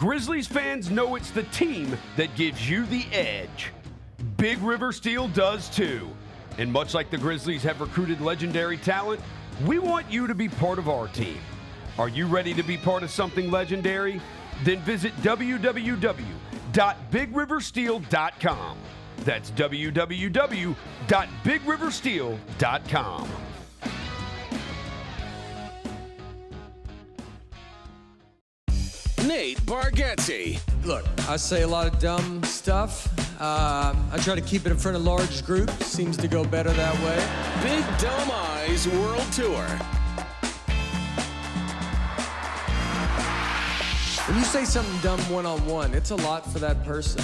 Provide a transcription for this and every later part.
Grizzlies fans know it's the team that gives you the edge. Big River Steel does too. And much like the Grizzlies have recruited legendary talent, we want you to be part of our team. Are you ready to be part of something legendary? Then visit www.bigriversteel.com. That's www.bigriversteel.com. Nate Bargetti. Look, I say a lot of dumb stuff. I try to keep it in front of large groups. Seems to go better that way. Big Dumb Eyes World Tour. When you say something dumb one-on-one, it's a lot for that person.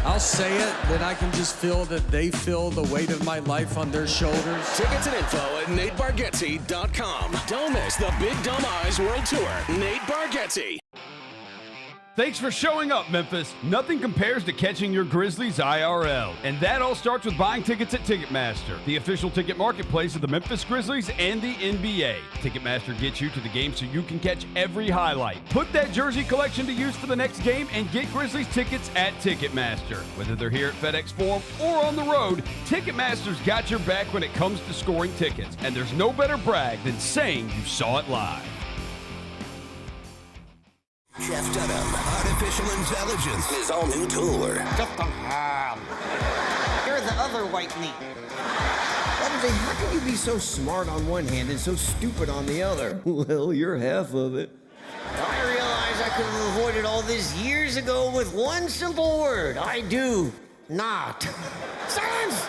I'll say it, then I can just feel that they feel the weight of my life on their shoulders. Tickets and info at NateBargetti.com. Don't miss the Big Dumb Eyes World Tour. Nate Bargetti. Thanks for showing up, Memphis. Nothing compares to catching your Grizzlies IRL. And that all starts with buying tickets at Ticketmaster, the official ticket marketplace of the Memphis Grizzlies and the NBA. Ticketmaster gets you to the game so you can catch every highlight. Put that jersey collection to use for the next game and get Grizzlies tickets at Ticketmaster. Whether they're here at FedEx Forum or on the road, Ticketmaster's got your back when it comes to scoring tickets. And there's no better brag than saying you saw it live. Jeff Dunham, Artificial Intelligence, his all-new tour. You're the other white meat. MJ, how can you be so smart on one hand and so stupid on the other? Well, you're half of it. I realize I could have avoided all this years ago with one simple word. I do not. Silence!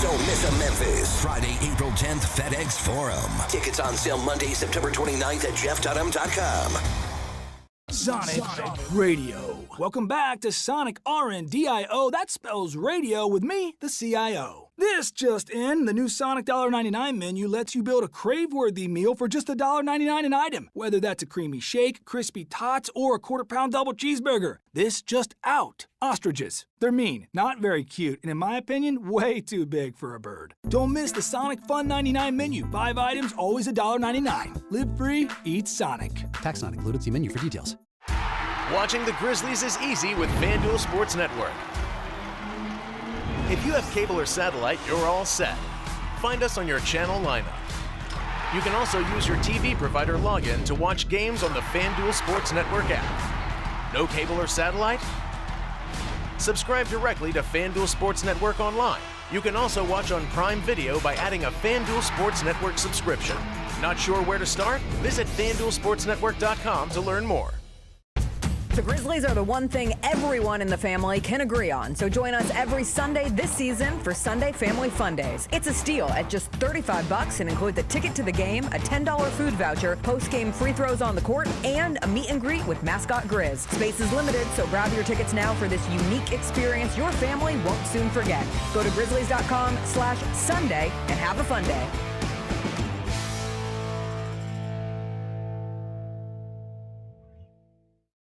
Don't miss a Memphis. Friday, April 10th, FedEx Forum. Tickets on sale Monday, September 29th at jeffdunham.com. Sonic Radio. Welcome back to Sonic RNDIO. That spells radio with me, the CIO. This just in, the new Sonic $1.99 menu lets you build a crave-worthy meal for just $1.99 an item. Whether that's a creamy shake, crispy tots, or a quarter-pound double cheeseburger. This just out. Ostriches. They're mean, not very cute, and in my opinion, way too big for a bird. Don't miss the Sonic Fun 99 menu. 5 items, always $1.99. Live free, eat Sonic. Tax not included. See menu for details. Watching the Grizzlies is easy with FanDuel Sports Network. If you have cable or satellite, you're all set. Find us on your channel lineup. You can also use your TV provider login to watch games on the FanDuel Sports Network app. No cable or satellite? Subscribe directly to FanDuel Sports Network online. You can also watch on Prime Video by adding a FanDuel Sports Network subscription. Not sure where to start? Visit FanDuelSportsNetwork.com to learn more. The Grizzlies are the one thing everyone in the family can agree on. So join us every Sunday this season for Sunday Family Fun Days. It's a steal at just $35 and includes a ticket to the game, a $10 food voucher, post-game free throws on the court, and a meet and greet with mascot Grizz. Space is limited, so grab your tickets now for this unique experience your family won't soon forget. Go to Grizzlies.com/Sunday and have a fun day.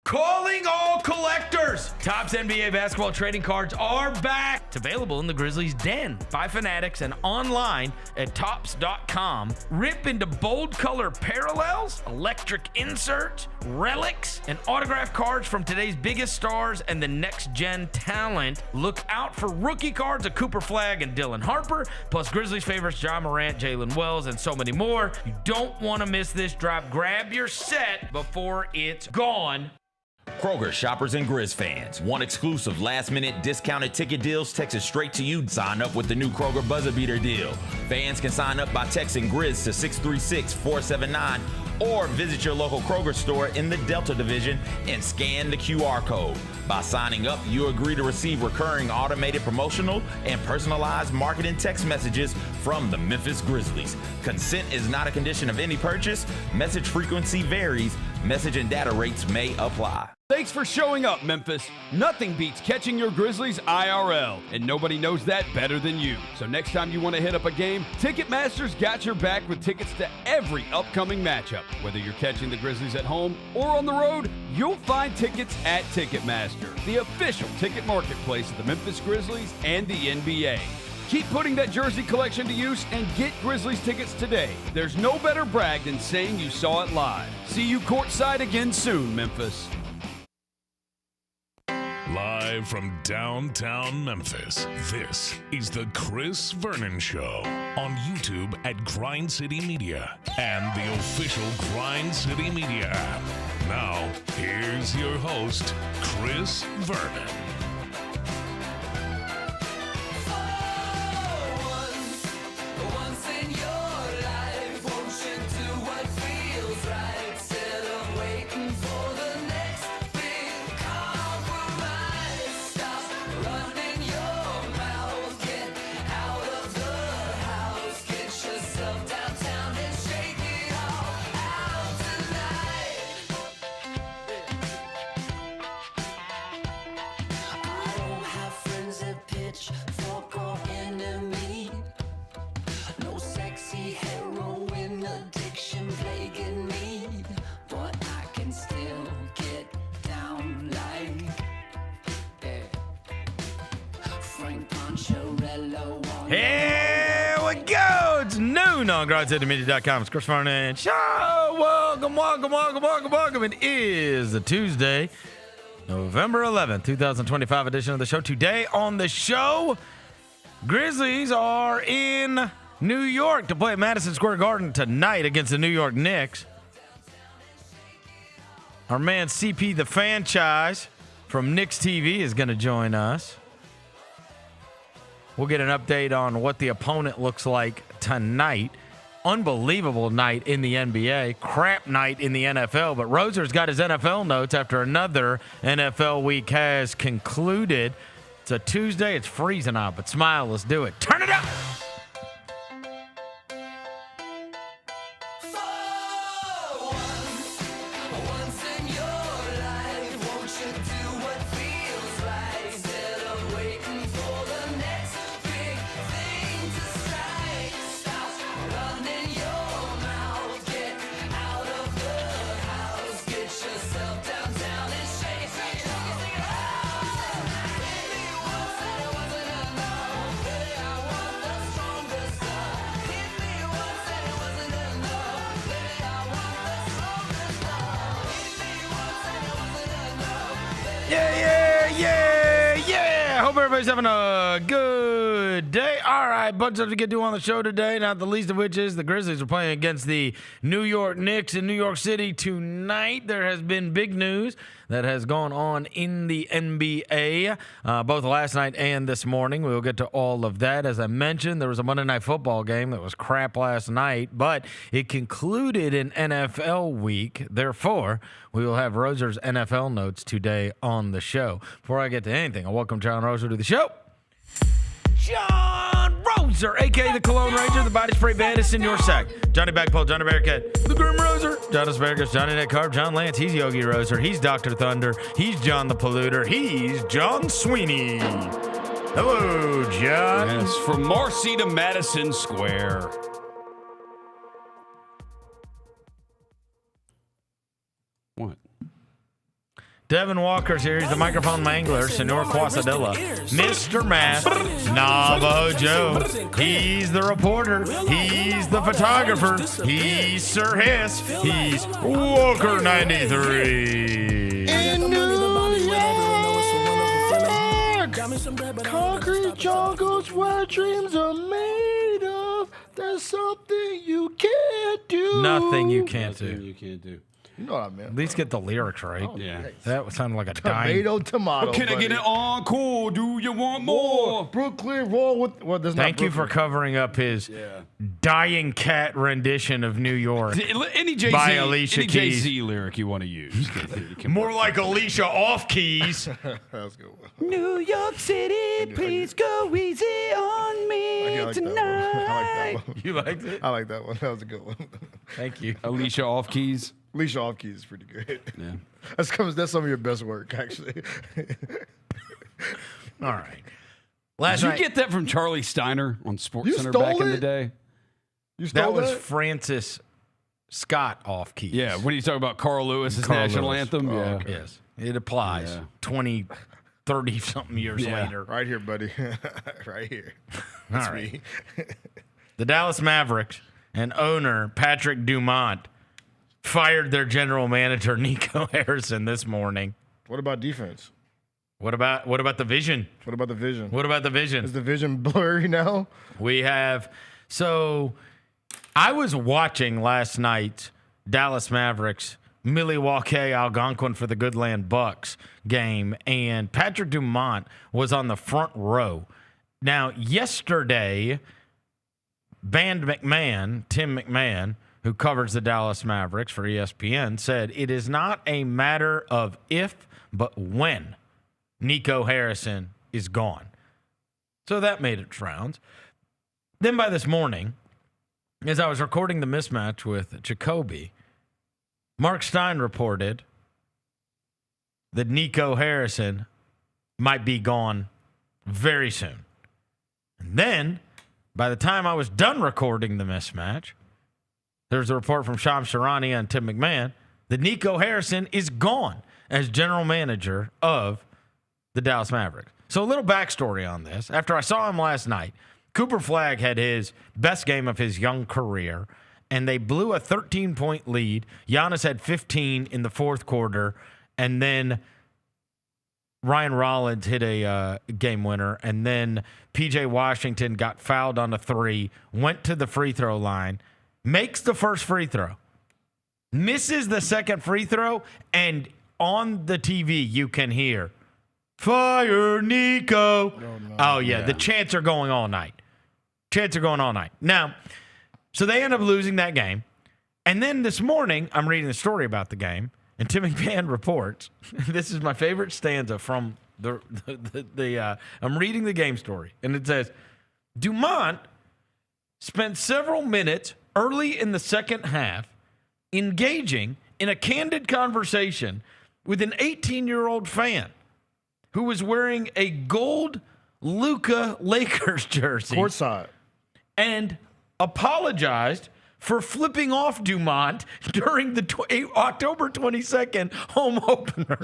Calling all collectors! Topps NBA basketball trading cards are back. It's available in the Grizzlies Den by Fanatics and online at Topps.com. Rip into bold color parallels, electric inserts, relics, and autographed cards from today's biggest stars and the next-gen talent. Look out for rookie cards of Cooper Flagg and Dylan Harper, plus Grizzlies favorites John Morant, Jalen Wells, and so many more. You don't want to miss this drop. Grab your set before it's gone. Kroger shoppers and Grizz fans. One exclusive last-minute discounted ticket deals texted straight to you. Sign up with the new Kroger Buzzer Beater deal. Fans can sign up by texting Grizz to 636-479 or visit your local Kroger store in the Delta Division and scan the QR code. By signing up, you agree to receive recurring automated promotional and personalized marketing text messages from the Memphis Grizzlies. Consent is not a condition of any purchase. Message frequency varies. Message and data rates may apply. Thanks for showing up, Memphis. Nothing beats catching your Grizzlies IRL, and nobody knows that better than you. So next time you want to hit up a game, Ticketmaster's got your back with tickets to every upcoming matchup. Whether you're catching the Grizzlies at home or on the road, you'll find tickets at Ticketmaster, the official ticket marketplace of the Memphis Grizzlies and the NBA. Keep putting that jersey collection to use and get Grizzlies tickets today. There's no better brag than saying you saw it live. See you courtside again soon, Memphis. Live from downtown Memphis, this is the Chris Vernon Show on YouTube at Grind City Media and the official Grind City Media app. Now, here's your host, Chris Vernon. Here we go. It's noon on GrindCityMedia.com. It's Chris Vernon Show. Welcome. It is the Tuesday, November 11th, 2025 edition of the show. Today on the show, Grizzlies are in New York to play at Madison Square Garden tonight against the New York Knicks. Our man CP the Fanchise from Knicks TV is going to join us. We'll get an update on what the opponent looks like tonight. Unbelievable night in the NBA. Crap night in the NFL. But Roser's got his NFL notes after another NFL week has concluded. It's a Tuesday. It's freezing out, but smile. Let's do it. Turn it up. Hope everybody's having a good day. All right, bunch of stuff to get to on the show today, not the least of which is the Grizzlies are playing against the New York Knicks in New York City tonight. There has been big news that has gone on in the NBA, both last night and this morning. We will get to all of that. As I mentioned, there was a Monday Night Football game that was crap last night, but it concluded an NFL week. Therefore, we will have Roser's NFL notes today on the show. Before I get to anything, I welcome John Roser to the show. John Roser, a.k.a. the Cologne Ranger, the body spray bandit in your sack. Johnny Bagpole, Johnny Bearcat, the Grim Roser, John Asparagus, Johnny Net Carb, John Lance, he's Yogi Roser, he's Dr. Thunder, he's John the Polluter, he's John Sweeney. Hello, John. Yes, from Marcy to Madison Square. What? Devin Walker's here. He's the microphone mangler, Senor Quasadilla, Mr. Math, Navajo Joe. He's the reporter. He's the photographer. He's Sir Hiss. He's Walker 93. In New York, concrete jungles where dreams are made of. There's something you can't do. Nothing you can't do. You can't do. You know what I meant. At least get the lyrics right. Oh, Yeah. nice. That sounded like a dying. Tomato. Can I get an encore? Do you want more? Brooklyn roll with. Well, there's Thank not you for Brooklyn. covering up his dying cat rendition of New York Any Jay-Z, by Alicia any Keys. Jay-Z lyric you want to use. More like Alicia off keys. That's good. New York City, please go easy on me I like tonight. that one. You liked it? I like that one. That was a good one. Thank you. Alicia off keys. Alicia off keys is pretty good. Yeah. That's some of your best work, actually. All right. Did you get that from Charlie Steiner on SportsCenter back in the day? You stole that? Was Francis Scott off keys. Yeah, when you talk about Carl Lewis's Carl national Lewis. anthem. Oh, Yeah. okay. Yes. It applies. Yeah. 20, 30-something years Yeah. later. Right here, buddy. Right here. All That's right. me. The Dallas Mavericks and owner Patrick Dumont fired their general manager, Nico Harrison, this morning. What about defense? What about the vision? What about the vision? What about the vision? Is the vision blurry now? We have. So I was watching last night Dallas Mavericks, Milwaukee Algonquin for the Goodland Bucks game, and Patrick Dumont was on the front row. Now, yesterday, Tim McMahon, who covers the Dallas Mavericks for ESPN, said it is not a matter of if, but when Nico Harrison is gone. So that made its rounds. Then by this morning, as I was recording the mismatch with Jacoby, Mark Stein reported that Nico Harrison might be gone very soon. And then, by the time I was done recording the mismatch, there's a report from Shams Charania and Tim McMahon that Nico Harrison is gone as general manager of the Dallas Mavericks. So a little backstory on this. After I saw him last night, Cooper Flagg had his best game of his young career, and they blew a 13-point lead. Giannis had 15 in the fourth quarter, and then Ryan Rollins hit a game winner, and then P.J. Washington got fouled on a three, went to the free throw line, makes the first free throw, misses the second free throw, and on the TV you can hear, "Fire Nico." Oh, yeah. The chants are going all night. Now, so they end up losing that game. And then this morning, I'm reading the story about the game, and Tim McMahon reports, this is my favorite stanza from I'm reading the game story, and it says, Dumont spent several minutes early in the second half engaging in a candid conversation with an 18-year-old fan who was wearing a gold Luka Lakers jersey. Courtside. And apologized for flipping off Dumont during the October 22nd home opener.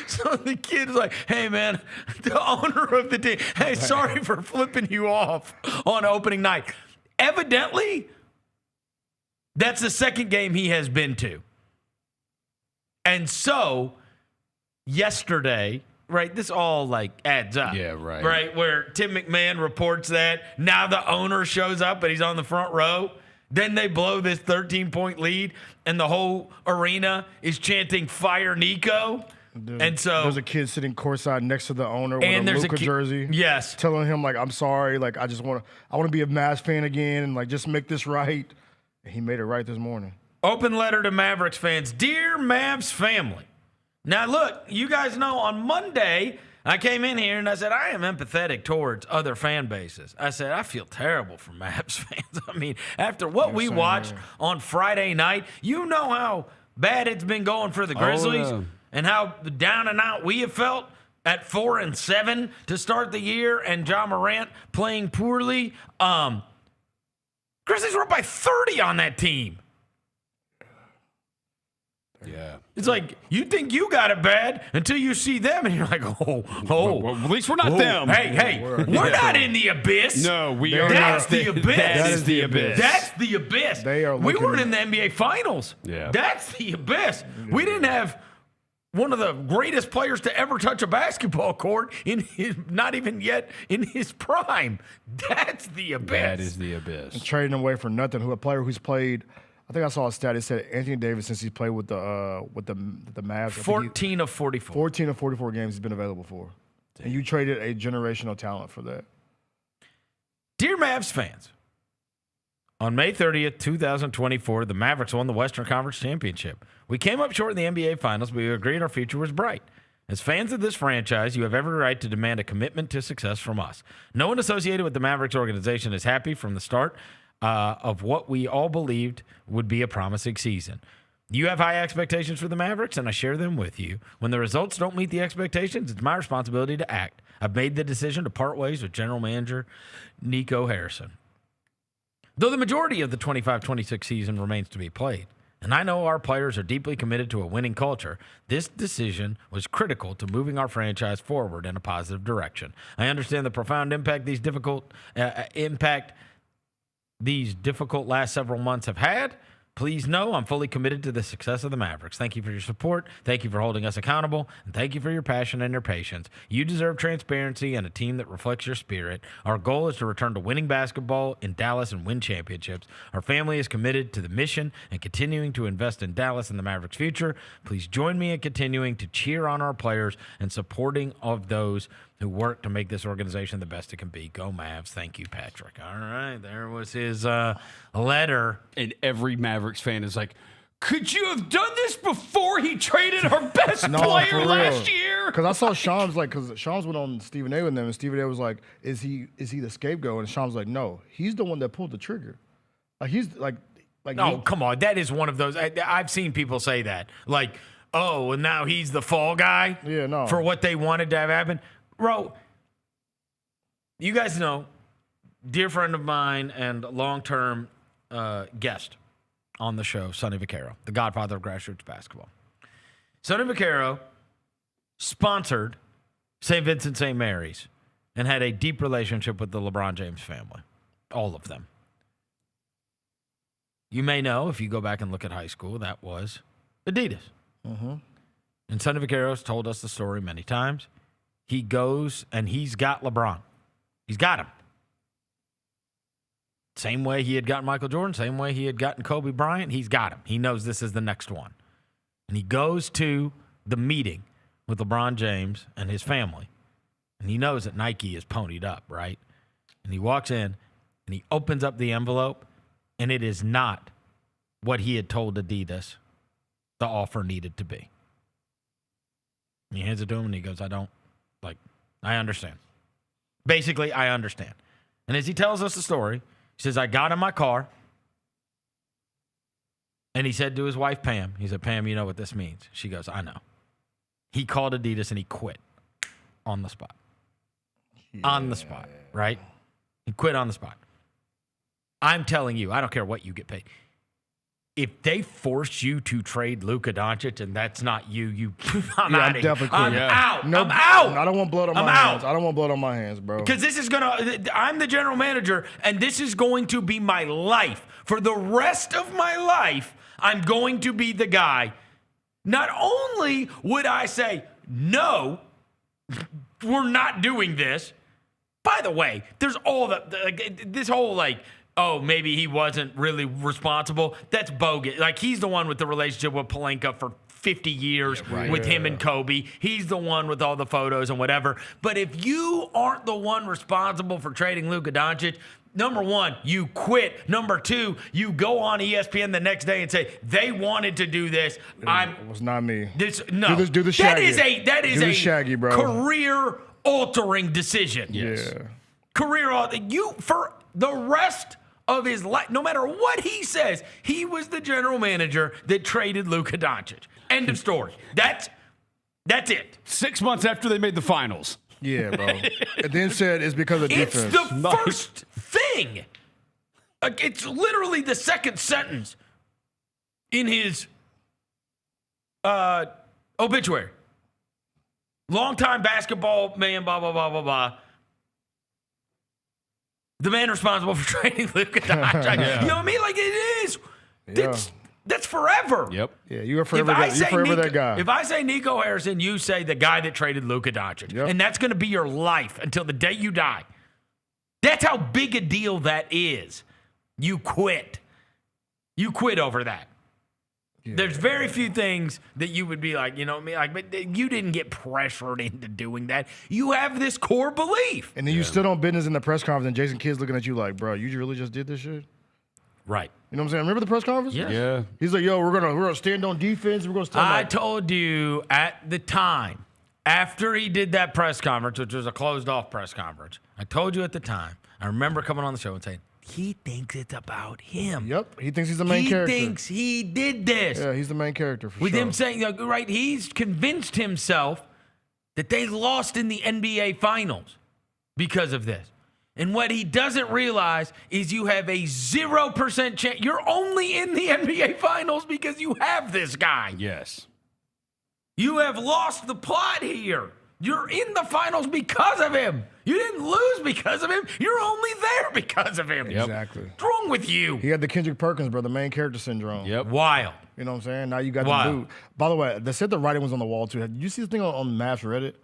So the kid's like, "Hey, man, the owner of the team, hey, sorry for flipping you off on opening night." Evidently, that's the second game he has been to. And so yesterday, right, this all like adds up. Yeah, right. Right, where Tim McMahon reports that. Now the owner shows up and he's on the front row. Then they blow this 13-point lead, and the whole arena is chanting "Fire Nico." And so there's a kid sitting courtside next to the owner with a Luka jersey. Yes, telling him like, "I'm sorry, like I want to be a Mavs fan again, and like just make this right." And he made it right this morning. Open letter to Mavericks fans. Dear Mavs family. Now, look, you guys know on Monday, I came in here and I said, I am empathetic towards other fan bases. I said, I feel terrible for Mavs fans. I mean, after what we watched on Friday night, you know how bad it's been going for the Grizzlies and how down and out we have felt at 4-7 to start the year, and John Morant playing poorly. Grizzlies were up by 30 on that team. Yeah. It's like, you think you got it bad until you see them, and you're like, well, at least we're not them. Hey, we're not in the abyss. No, we are. That's the abyss. That is the abyss. That's the abyss. We weren't in the NBA Finals. Yeah. That's the abyss. We didn't have one of the greatest players to ever touch a basketball court not even yet in his prime. That's the abyss. That is the abyss. And trading away for nothing. A player who's played, I think I saw a stat. It said Anthony Davis, since he's played with the Mavs, 14 of 44. 14 of 44 games he's been available for. Damn. And you traded a generational talent for that. Dear Mavs fans, on May 30th, 2024, the Mavericks won the Western Conference Championship. We came up short in the NBA Finals, but we agreed our future was bright. As fans of this franchise, you have every right to demand a commitment to success from us. No one associated with the Mavericks organization is happy from the start of what we all believed would be a promising season. You have high expectations for the Mavericks, and I share them with you. When the results don't meet the expectations, it's my responsibility to act. I've made the decision to part ways with General Manager Nico Harrison. Though the majority of the 25-26 season remains to be played, and I know our players are deeply committed to a winning culture, this decision was critical to moving our franchise forward in a positive direction. I understand the profound impact these difficult last several months have had, Please know I'm fully committed to the success of the Mavericks. Thank you for your support. Thank you for holding us accountable. And thank you for your passion and your patience. You deserve transparency and a team that reflects your spirit. Our goal is to return to winning basketball in Dallas and win championships. Our family is committed to the mission and continuing to invest in Dallas and the Mavericks' future. Please join me in continuing to cheer on our players and supporting of those who work to make this organization the best it can be. Go Mavs. Thank you, Patrick. All right, there was his letter. And every Mavericks fan is like, could you have done this before he traded our best player last year? Because I saw Shams because Shams went on Stephen A with them, and Stephen A was like, is he the scapegoat? And Shams was like, no, he's the one that pulled the trigger. Like he's like no, come on, that is one of those. I've seen people say that, like, oh, and now he's the fall guy. Yeah, no, for what they wanted to have happen. Bro, you guys know, dear friend of mine and long-term guest on the show, Sonny Vaccaro, the godfather of grassroots basketball. Sonny Vaccaro sponsored St. Vincent St. Mary's and had a deep relationship with the LeBron James family, all of them. You may know, if you go back and look at high school, that was Adidas. Mm-hmm. And Sonny Vaccaro's told us the story many times. He goes and he's got LeBron. He's got him. Same way he had gotten Michael Jordan, same way he had gotten Kobe Bryant, he's got him. He knows this is the next one. And he goes to the meeting with LeBron James and his family. And he knows that Nike is ponied up, right? And he walks in and he opens up the envelope, and it is not what he had told Adidas the offer needed to be. And he hands it to him and he goes, I understand. Basically, I understand. And as he tells us the story, he says, I got in my car, and he said to his wife, Pam, he said, Pam, you know what this means. She goes, I know. He called Adidas and he quit on the spot. Yeah. On the spot, right? He quit on the spot. I'm telling you, I don't care what you get paid. If they force you to trade Luka Doncic and that's not you, I'm out. I'm out. No, I'm out. I don't want blood on my hands. I don't want blood on my hands, bro. Because this is I'm the general manager, and this is going to be my life. For the rest of my life, I'm going to be the guy. Not only would I say, no, we're not doing this. By the way, there's all this whole oh, maybe he wasn't really responsible. That's bogus. He's the one with the relationship with Pelinka for 50 years with him and Kobe. He's the one with all the photos and whatever. But if you aren't the one responsible for trading Luka Doncic, number one, you quit. Number two, you go on ESPN the next day and say, they wanted to do this. It was not me. No. Do the Shaggy. That is a Shaggy, bro. Career-altering decision. Yes. Yeah. Career-altering. For the rest of his life, no matter what he says, he was the general manager that traded Luka Doncic. End of story. That's it. 6 months after they made the finals. Yeah, bro. And then said it's because of defense. It's the first thing. It's literally the second sentence in his obituary. Longtime basketball man, blah, blah, blah, blah, blah. The man responsible for trading Luka Doncic. You know what I mean? It is. Yeah. That's forever. Yep. Yeah, you are forever that guy. If I say Nico Harrison, you say the guy that traded Luka Doncic. Yep. And that's going to be your life until the day you die. That's how big a deal that is. You quit. You quit over that. Yeah. There's very few things that you would be like, you know what I mean? But you didn't get pressured into doing that. You have this core belief. And then you stood on business in the press conference, and Jason Kidd's looking at you like, bro, you really just did this shit? Right. You know what I'm saying? Remember the press conference? Yeah. He's like, yo, we're gonna stand on defense. We're gonna stand. I told you at the time, after he did that press conference, which was a closed-off press conference, I told you at the time, I remember coming on the show and saying, he thinks it's about him. Yep. He thinks he's the main character. He thinks he did this. Yeah, he's the main character for With sure. him saying, right, he's convinced himself that they lost in the NBA Finals because of this. And what he doesn't realize is you have a 0% chance. You're only in the NBA Finals because you have this guy. Yes. You have lost the plot here. You're in the finals because of him. You didn't lose because of him. You're only there because of him. Exactly. What's wrong with you? He had the Kendrick Perkins, bro, the main character syndrome. Yep. Wild. You know what I'm saying? Now you got Wild. the boot. By the way, they said the writing was on the wall, too. Did you see the thing on Mavs Reddit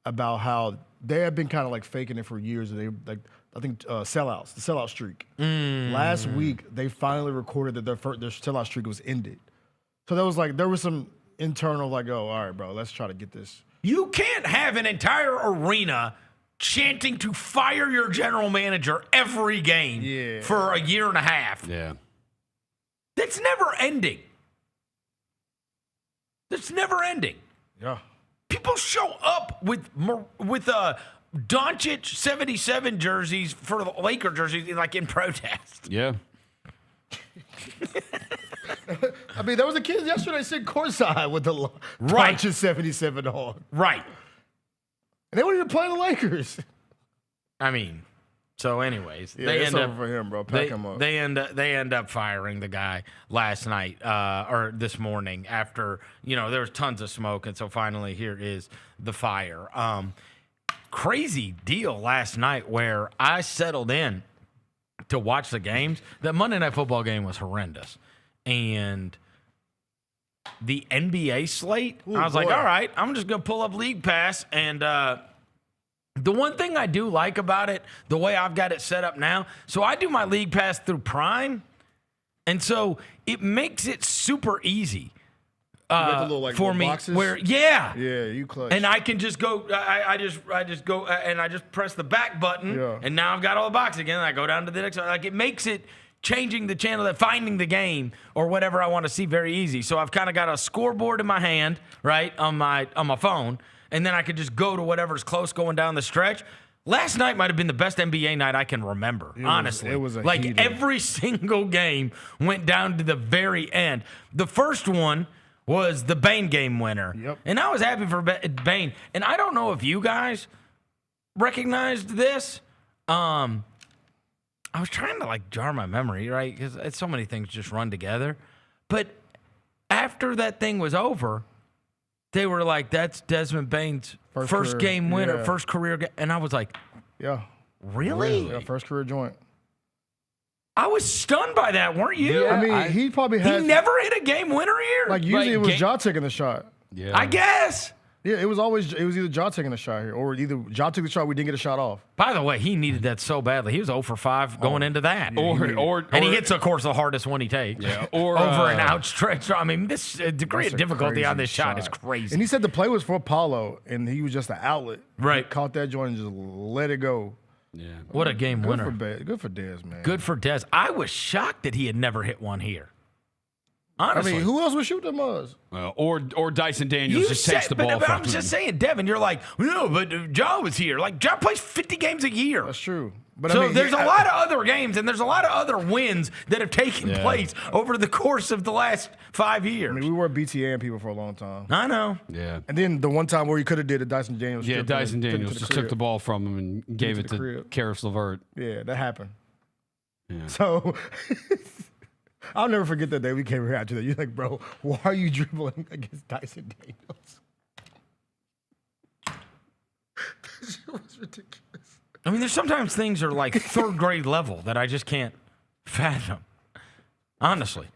about how they have been kind of like faking it for years? They like, I think sellouts, the sellout streak. Last week, they finally recorded that their sellout streak was ended. So there was some internal like, oh, all right, bro, let's try to get this. You can't have an entire arena chanting to fire your general manager every game for a year and a half. Yeah. That's never ending. That's never ending. Yeah. People show up with Doncic 77 jerseys for the Laker jerseys like in protest. Yeah. I mean, there was a kid yesterday sitting courtside with the Right. Doncic 77 on. Right. And they weren't even playing the Lakers. I mean, so anyways, Yeah, they it's end over up for him, bro. Pack him up. They end up firing the guy last night or this morning after, there was tons of smoke, and so finally here is the fire. Crazy deal last night where I settled in to watch the games. The Monday Night Football game was horrendous. And the NBA slate, I was like, all right, I'm just going to pull up League Pass. And the one thing I do like about it, the way I've got it set up now, so I do my League Pass through Prime. And so it makes it super easy for me. boxes? Where, yeah, you clutch. and I can just go. I just go and I just press the back button, and now I've got all the boxes again. And I go down to the next one. Like it makes it changing the channel, finding the game or whatever I want to see very easy. So I've kind of got a scoreboard in my hand, right, on my phone, and then I could just go to whatever's close going down the stretch. Last night might have been the best NBA night I can remember, honestly. It was a like heater. every single game went down to the very end. The first one was the Bane game winner. Yep. And I was happy for Bane. And I don't know if you guys recognized this. I was trying to jar my memory, right? Because so many things just run together. But after that thing was over, they were like, that's Desmond Bane's first game winner, first career game. And I was like, yeah. Really? Yeah, first career joint. I was stunned by that, weren't you? Yeah, I mean, he probably had. He never hit a game winner here? Like, usually it was Ja taking the shot. Yeah. I guess. Yeah, it was either Ja taking the shot here, or either Ja took the shot, we didn't get a shot off. By the way, he needed that so badly. He was 0 for 5 going into that. Yeah, and he hits, of course, the hardest one he takes. Yeah. Or over an outstretched. I mean, this degree of difficulty on this shot is crazy. And he said the play was for Paulo, and he was just an outlet. Right. He caught that joint and just let it go. Yeah. What a game winner. Good for Des, man. Good for Des. I was shocked that he had never hit one here. Honestly. I mean, who else would shoot them us? Or Dyson Daniels just takes the ball from I'm just saying, Devin, you're like, no, but Ja was here. Like, Ja plays 50 games a year. That's true. But So I mean, there's a lot of other games, and there's a lot of other wins that have taken place over the course of the last 5 years. I mean, we were BTN people for a long time. I know. Yeah. And then the one time where he could have did it, Dyson Daniels. Yeah, Dyson Daniels to just took the ball from him and gave it to Karis LeVert. Yeah, that happened. Yeah. So I'll never forget that day we came here after that. You're like, bro, why are you dribbling against Dyson Daniels? That shit was ridiculous. I mean, there's sometimes things are like third grade level that I just can't fathom. Honestly.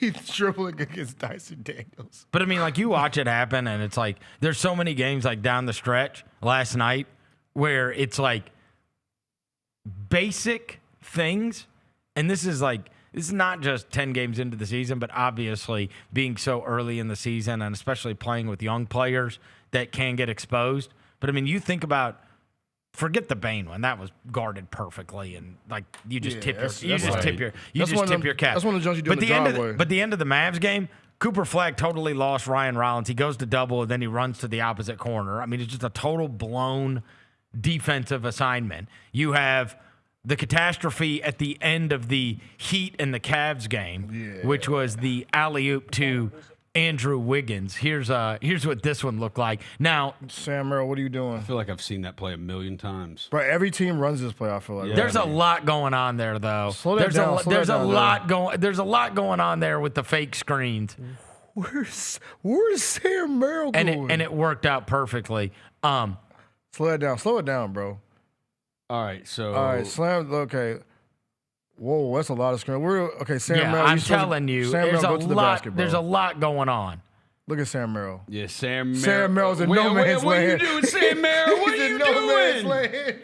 He's dribbling against Dyson Daniels. But I mean, like, you watch it happen, and it's like there's so many games like down the stretch last night where it's like basic things, and this is not just 10 games into the season, but obviously being so early in the season and especially playing with young players that can get exposed. But I mean, you think about, forget the Bane one. That was guarded perfectly, and like you just tip your cap. That's one of the jumps you do in the driveway. But the end of the Mavs game, Cooper Flagg totally lost Ryan Rollins. He goes to double, and then he runs to the opposite corner. I mean, it's just a total blown defensive assignment. You have the catastrophe at the end of the Heat and the Cavs game, which was the alley-oop to Andrew Wiggins. Here's what this one looked like. Now, Sam Merrill, what are you doing? I feel like I've seen that play a million times. Bro, every team runs this play, I feel like. Yeah. there's a lot going on there, though. Slow that down. There's a lot going on there with the fake screens. Where's Sam Merrill going? And it worked out perfectly. Slow it down, bro. All right, so. All right, slam. Okay. Whoa, that's a lot of screen. Okay, Sam Merrill. I'm telling you, there's a lot going on. Look at Sam Merrill. Yeah, Sam Merrill. Sam Merrill's in no man's land. What are you doing, Sam Merrill? What are you doing?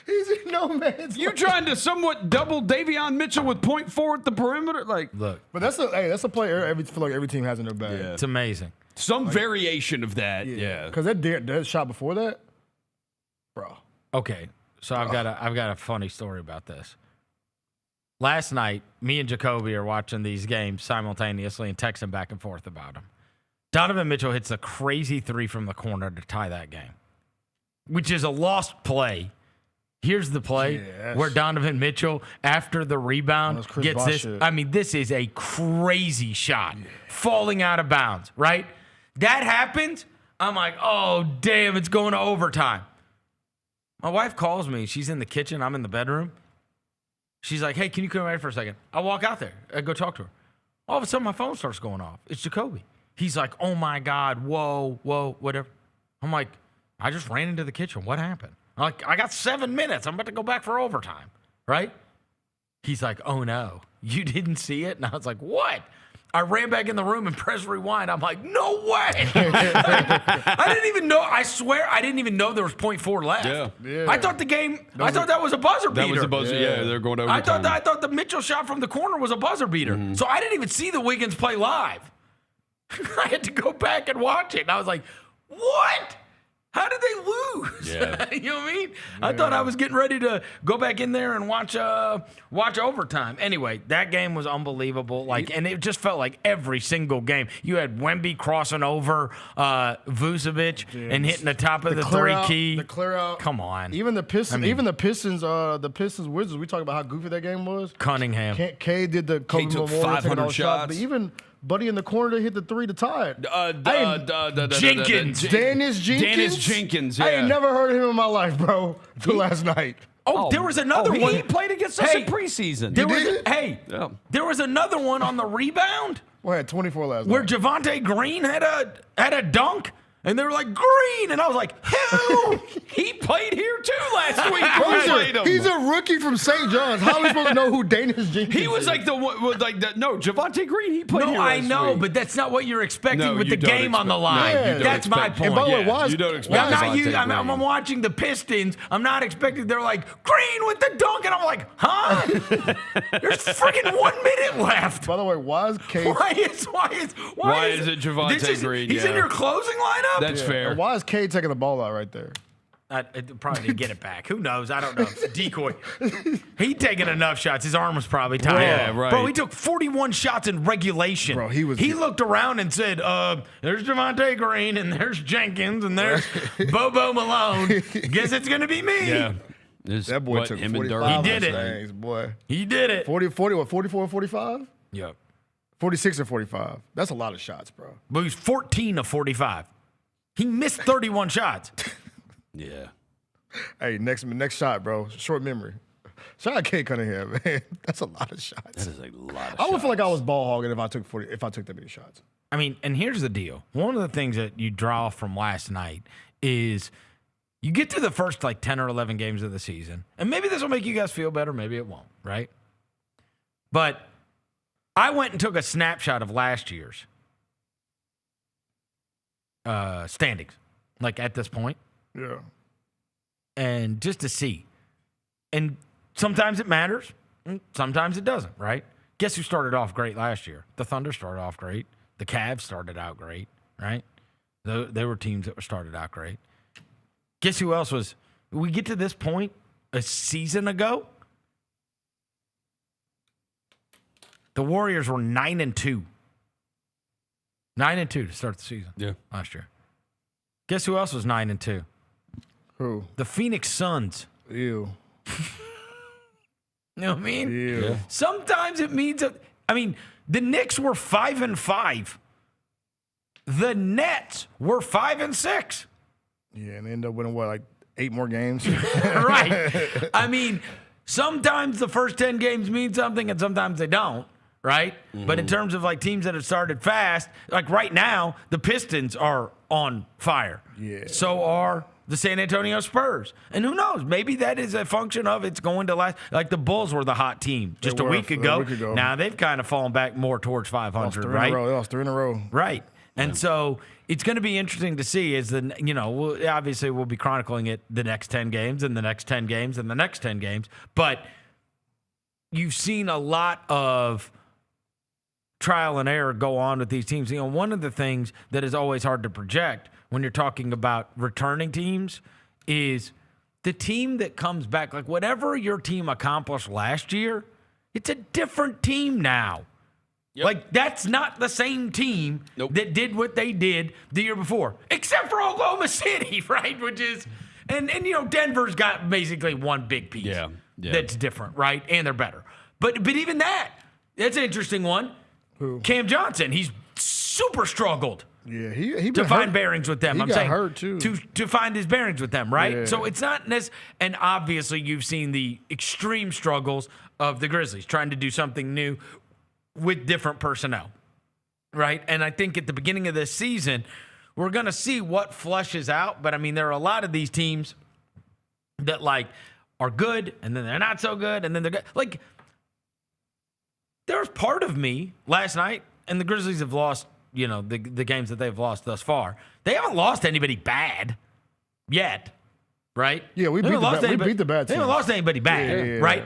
He's in no man's land. You trying to somewhat double Davion Mitchell with .4 at the perimeter? Like, look. But that's a play I feel like every team has in their bag. Yeah. It's amazing. Some variation of that. Yeah. Because that shot before that, bro. Okay, so I've got a funny story about this. Last night, me and Jacoby are watching these games simultaneously and texting back and forth about them. Donovan Mitchell hits a crazy 3 from the corner to tie that game, which is a lost play. Here's the play where Donovan Mitchell, after the rebound, gets this. Shit. I mean, this is a crazy shot, falling out of bounds, right? That happens, I'm like, oh, damn, it's going to overtime. My wife calls me. She's in the kitchen. I'm in the bedroom. She's like, hey, can you come right for a second? I walk out there. I go talk to her. All of a sudden, my phone starts going off. It's Jacoby. He's like, oh, my God, whoa, whatever. I'm like, I just ran into the kitchen. What happened? I'm like, I got 7 minutes. I'm about to go back for overtime, right? He's like, oh, no, you didn't see it? And I was like, what? I ran back in the room and pressed rewind. I'm like, no way. I didn't even know. I swear I didn't even know there was .4 left. Yeah. I thought that was a buzzer beater. That was a buzzer. Yeah, they're going over. I thought the Mitchell shot from the corner was a buzzer beater. Mm-hmm. So I didn't even see the Wiggins play live. I had to go back and watch it. And I was like, what? How did they lose? Yeah. You know what I mean? Yeah. I thought I was getting ready to go back in there and watch overtime. Anyway, that game was unbelievable. And it just felt like every single game. You had Wemby crossing over Vucevic and hitting the top of the three key. The clear out. Come on. Even the Pistons. The Pistons Wizards. We talk about how goofy that game was. Cunningham. Cade did the Cade took 500 shots. But even Buddy in the corner to hit the 3 to tie it. Jenkins. Dennis Jenkins. Yeah. I ain't never heard of him in my life, bro, until last night. There was another one. He played against us in preseason. There was another one on the rebound. Well, had 24 last night. Where Javonte Green had a dunk. And they were like, Green. And I was like, who? He played here too last week. He's a rookie from St. John's. How are we supposed to know who Dennis Jenkins is? He was like Javonte Green, he played here last week. No, I know, but that's not what you're expecting with the game on the line. That's my point. And by the way, why is, you don't expect I'm watching the Pistons. I'm not expecting, they're like, Green with the dunk. And I'm like, huh? There's freaking 1 minute left. By the way, why is Cade? Why is it Javonte Green? He's in your closing lineup? That's fair. And why is Cade taking the ball out right there? Probably didn't get it back. Who knows? I don't know. It's a decoy. He'd taken enough shots. His arm was probably tired. Yeah, right. Bro, he took 41 shots in regulation. Bro, he looked around and said, there's Javonte Green, and there's Jenkins, and there's Bobo Malone. Guess it's going to be me. Yeah. That boy took him 45. He did it. Things, boy. He did it. 44 or 45? Yep. 46 or 45. That's a lot of shots, bro. But he's 14 of 45. He missed 31 shots. Yeah. Hey, next shot, bro. Short memory. Shout out Cade Cunningham, man. That's a lot of shots. That is a lot of shots. I would feel like I was ball hogging if I took that many shots. I mean, and here's the deal. One of the things that you draw from last night is you get to the first 10 or 11 games of the season, and maybe this will make you guys feel better, maybe it won't, right? But I went and took a snapshot of last year's standings, at this point. Yeah. And just to see. And sometimes it matters, and sometimes it doesn't, right? Guess who started off great last year? The Thunder started off great. The Cavs started out great, right? They were teams that were started out great. Guess who else was? We get to this point a season ago. The Warriors were 9-2. 9-2 to start the season. Yeah. Last year. Guess who else was 9-2? Who? The Phoenix Suns. Ew. You know what I mean? Ew. Yeah. Sometimes it means the Knicks were 5-5. The Nets were 5-6. Yeah, and they end up winning 8 more games? Right. I mean, sometimes the first 10 games mean something and sometimes they don't, right? Mm-hmm. But in terms of teams that have started fast, right now, the Pistons are on fire. Yeah. So are the San Antonio Spurs. And who knows? Maybe that is a function of it's going to last. Like the Bulls were the hot team just a week ago. Now they've kind of fallen back more towards 500, right? They lost 3 in a row. Right. And so it's going to be interesting to see obviously we'll be chronicling it the next 10 games and the next 10 games and the next 10 games. But you've seen a lot of trial and error go on with these teams. One of the things that is always hard to project when you're talking about returning teams is the team that comes back. Like whatever your team accomplished last year, it's a different team now. Yep. Like that's not the same team that did what they did the year before, except for Oklahoma City, right? Which is, and Denver's got basically one big piece that's different, right? And they're better. But even that's an interesting one. Who? Cam Johnson, he's super struggled. Yeah, he to find bearings with them. He I'm got saying hurt too. To find his bearings with them, right? Yeah. So it's not and obviously you've seen the extreme struggles of the Grizzlies trying to do something new with different personnel, right? And I think at the beginning of this season, we're going to see what flushes out. But I mean, there are a lot of these teams that are good and then they're not so good and then they're good. Like there's part of me last night, and the Grizzlies have lost, the games that they've lost thus far. They haven't lost anybody bad yet, right? Yeah, we beat the bad teams. They haven't lost anybody bad, right?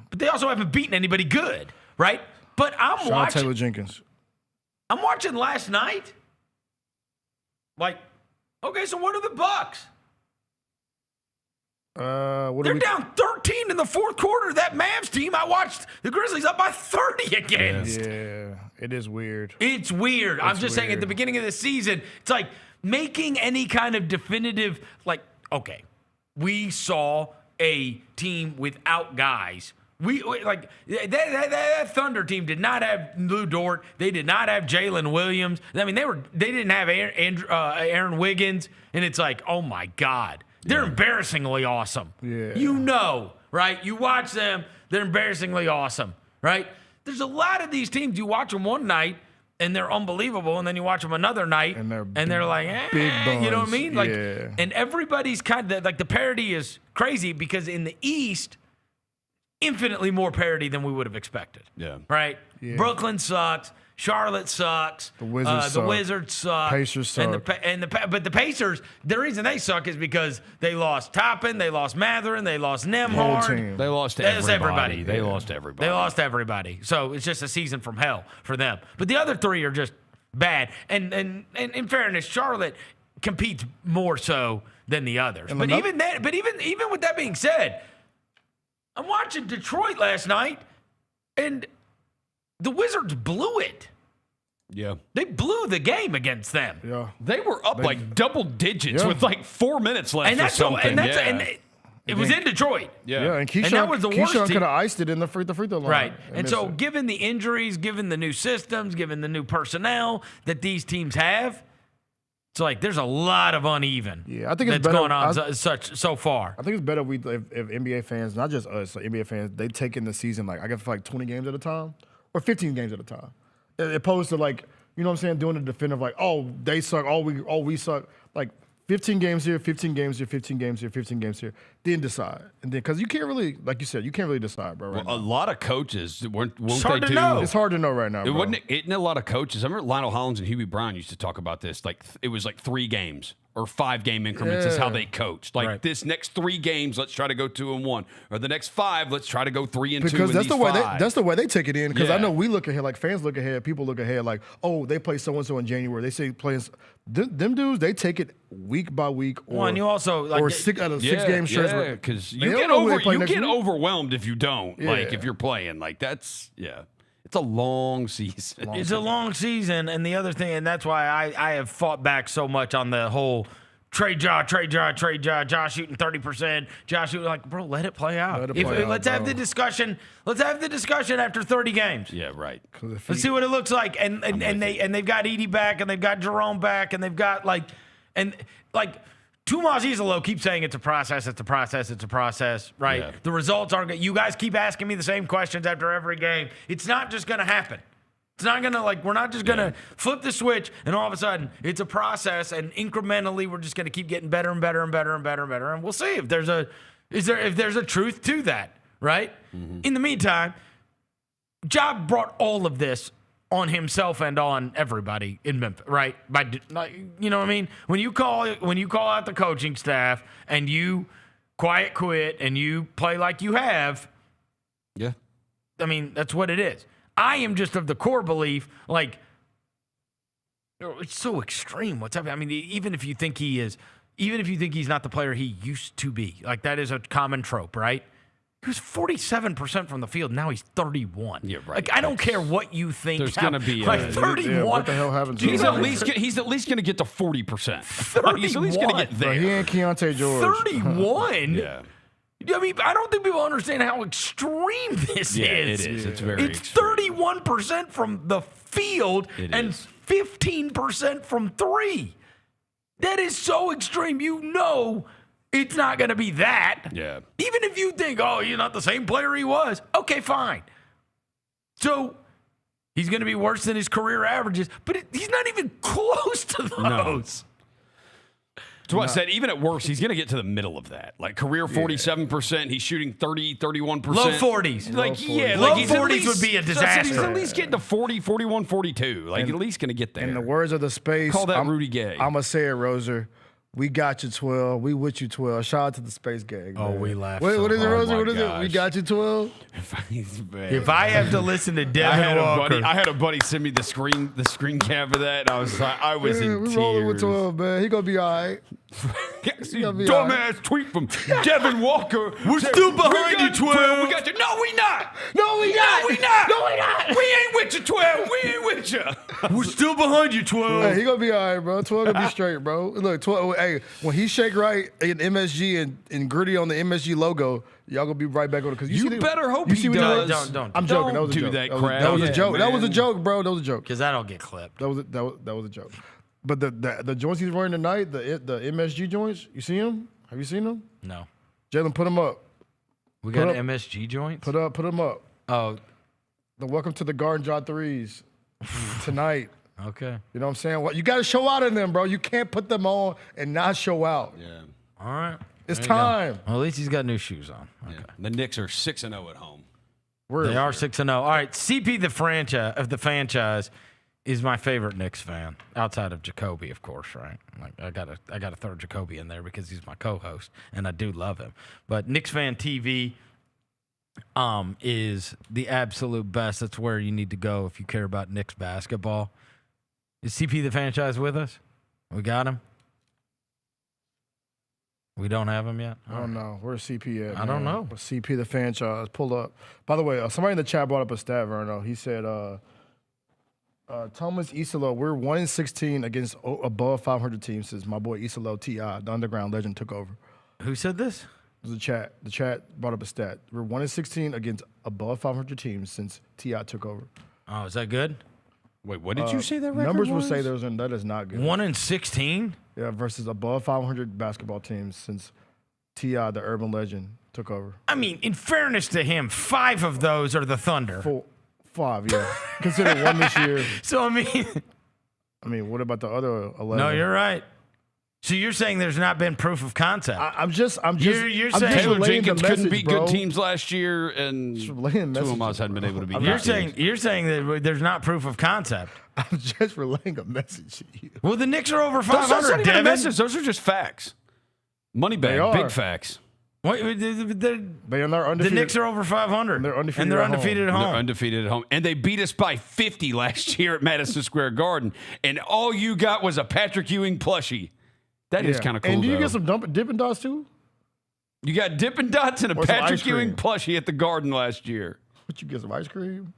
But they also haven't beaten anybody good, right? But I'm watching Taylor Jenkins. I'm watching last night. Okay, so what are the Bucks? They're down 13 in the fourth quarter. That Mavs team, I watched the Grizzlies up by 30 against. Yeah, it is weird. It's weird. I'm just saying at the beginning of the season, it's like making any kind of definitive, okay, we saw a team without guys. That Thunder team did not have Lou Dort. They did not have Jalen Williams. I mean, they didn't have Aaron Wiggins. And it's like, oh my God. They're embarrassingly awesome. Yeah. Right? You watch them, they're embarrassingly awesome, right? There's a lot of these teams, you watch them one night, and they're unbelievable, and then you watch them another night, and they're like, big buns. You know what I mean? And everybody's kind of, the parity is crazy because in the East, infinitely more parity than we would have expected. Yeah. Right? Yeah. Brooklyn sucks. Charlotte sucks. The Wizards suck. Pacers suck. But the Pacers, the reason they suck is because they lost Toppin, they lost Matherin, they lost Nembhard. They lost everybody. They lost everybody. They lost everybody. So it's just a season from hell for them. But the other three are just bad. And in fairness, Charlotte competes more so than the others. But even with that being said, I'm watching Detroit last night, and the Wizards blew it. Yeah. They blew the game against them. Yeah. They were up double digits with 4 minutes left or something. And it was in Detroit. Yeah, and Keyshawn, that was the worst could have iced it in the free throw line. Right. And so given the injuries, given the new systems, given the new personnel that these teams have, it's like there's a lot of uneven. Yeah, I think it's that's going on so far. I think it's better if NBA fans, not just us, NBA fans, they take in the season I guess 20 games at a time or 15 games at a time, opposed to you know what I'm saying, doing the definitive they suck, we suck, 15 games here, 15 games here, 15 games here, 15 games here. Then decide. And then, because you can't really, like you said, you can't really decide, bro. A lot of coaches won't it's hard to know. It's hard to know right now, bro. Isn't a lot of coaches? I remember Lionel Hollins and Huey Brown used to talk about this. It was 3 games or 5 game increments is how they coached. This next 3 games, let's try to go 2-1, or the next 5, let's try to go 3-2. Because that's the way they take it in. Because I know we look ahead, fans look ahead, people look ahead, they play so and so in January. They say playing them dudes. They take it week by week, and you also or 6 out of 6 game stretch. Yeah, because you get overwhelmed if you don't. If you're playing that's It's a long season. It's a long season, and the other thing, and that's why I have fought back so much on the whole trade Josh shooting 30%, Josh shooting bro, let it play out. Let's have the discussion. Let's have the discussion after 30 games. Yeah, right. Let's see what it looks like. And they've got Edey back, and they've got Jerome back, and they've got Tomas Isolo keeps saying it's a process, right? Yeah. The results aren't good. You guys keep asking me the same questions after every game. It's not just going to happen. It's not going to, we're not just going to flip the switch and all of a sudden it's a process and incrementally we're just going to keep getting better and better and better and better and better. And we'll see if there's a truth to that, right? Mm-hmm. In the meantime, Ja brought all of this on himself and on everybody in Memphis, right? You know what I mean? When you call out the coaching staff and you quiet quit and you play like you have, I mean, that's what it is. I am just of the core belief, it's so extreme what's happening. I mean, even if you think he's not the player he used to be, that is a common trope, right? He was 47% from the field. Now he's 31. Yeah, right. I don't care what you think. There's going to be 31. Yeah, what the hell happened to he's at least going to get to 40%. 31. He's at least going to get there. Bro, he ain't Keontae George. 31. Yeah. I mean, I don't think people understand how extreme this is. It is. It's very extreme. 31% from the field and 15% from three. That is so extreme. It's not going to be that. Yeah. Even if you think, you're not the same player he was. Okay, fine. So he's going to be worse than his career averages, but he's not even close to those. No. That's what I said. Even at worst, he's going to get to the middle of that. Career 47%. He's shooting 30, 31%. Low 40s. Low 40s would be a disaster. He's at least getting to 40, 41, 42. At least going to get there. In the words of the space. Call that Rudy Gay. I'm going to say it, Roser. We got you 12. We with you 12. Shout out to the Space Gang. Oh, man. We laughed. What is it, Rosie? What is it? We got you 12. If I have to listen to Devin Walker, I had a buddy send me the screen cap of that, and I was in tears. We rolling with 12, man. He gonna be all right. Dumbass tweet from Devin Walker. We're still behind you, 12. We got you. No, we not. No, we not. We ain't with you, 12. We ain't with you. We're still behind you, 12. Hey, he gonna be all right, bro. 12 gonna be straight, bro. Look, 12. Hey, when he shake right in MSG and gritty on the MSG logo, y'all gonna be right back on it. You better hope he does. Don't. I'm joking. That was a joke. That was a joke. That was a joke, bro. That was a joke. Because that'll get clipped. That was a joke. But the joints he's wearing tonight, the MSG joints, you see them? Have you seen them? No. Jalen, put them up. We got MSG joints? Put them up. Oh. The Welcome to the Garden Jaw 3s tonight. Okay. You know what I'm saying? You got to show out in them, bro. You can't put them on and not show out. Yeah. All right. It's time. Well, at least he's got new shoes on. Okay. Yeah. The Knicks are 6-0 at home. They are 6-0. All right. CP the franchise is my favorite Knicks fan outside of Jacoby, of course, right? I gotta throw Jacoby in there because he's my co-host and I do love him. But Knicks Fan TV is the absolute best. That's where you need to go if you care about Knicks basketball. Is CP the franchise with us? We got him? We don't have him yet? I don't know. Where's CP at? I don't know. Where's CP the franchise? Pull up. By the way, somebody in the chat brought up a stat, Verno. He said, Thomas Isolo, we're 1-16 against above 500 teams since my boy Isolo T.I., the underground legend, took over. Who said this? It was the chat. The chat brought up a stat. We're 1-16 against above 500 teams since T.I. took over. Oh, is that good? Wait, what did you say that record numbers was? will say that is not good. 1-16? Yeah, versus above 500 basketball teams since T.I., the urban legend, took over. I mean, in fairness to him, 5 of those are the Thunder. 5, yeah. Consider one this year. So, I mean, what about the other 11? No, you're right. So you're saying there's not been proof of concept? I'm just you're saying Taylor Jenkins couldn't beat good teams last year, and two of us hadn't been able to beat. You're saying that there's not proof of concept. I'm just relaying a message to you. Well, the Knicks are over 500. Those aren't even messages. Those are just facts. Money bag, big facts. They are undefeated. The Knicks are over 500. And they're undefeated, and they're undefeated at home. They're undefeated at home. And they beat us by 50 last year at Madison Square Garden. And all you got was a Patrick Ewing plushie. That is kind of cool, And do you get some Dippin' Dots, too? You got Dippin' Dots and a Patrick Ewing plushie at the Garden last year. But you get some ice cream?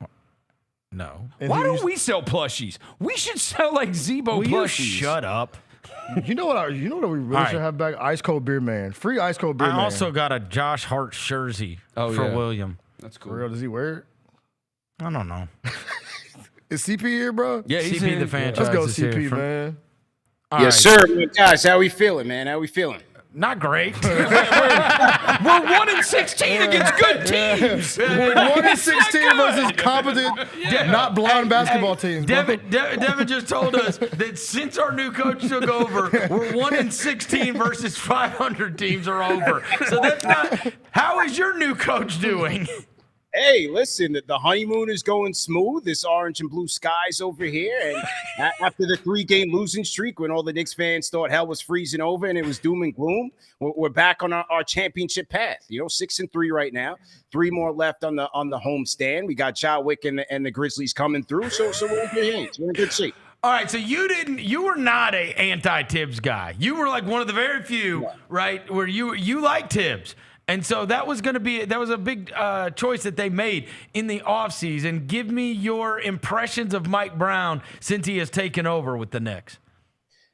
No. Why don't we sell plushies? We should sell, Zebo plushies. You shut up. You know what we really should have back? Ice Cold Beer Man. Free Ice Cold Beer Man. I also got a Josh Hart jersey for William. That's cool. For real, does he wear it? I don't know. Is CP here, bro? Yeah, he's CP the franchise. Let's go, CP, man. Yes, sir. Guys, how we feeling, man? How we feeling? Not great. we're We're 1-16 against good teams. 1-16 versus competent, not blind basketball teams. Devin just told us that since our new coach took over, we're 1-16 versus 500 teams are over. So that's not. How is your new coach doing? Hey, listen, the honeymoon is going smooth. It's orange and blue skies over here. And after the 3-game losing streak, when all the Knicks fans thought hell was freezing over and it was doom and gloom, we're back on our championship path. 6-3 right now. 3 more left on the homestand. We got Ja Wick and the Grizzlies coming through. So we're in good hands. We're in good shape. All right, so you were not a anti-Tibbs guy. You were like one of the very few, right, where you like Tibbs. And so that was a big choice that they made in the offseason. Give me your impressions of Mike Brown since he has taken over with the Knicks.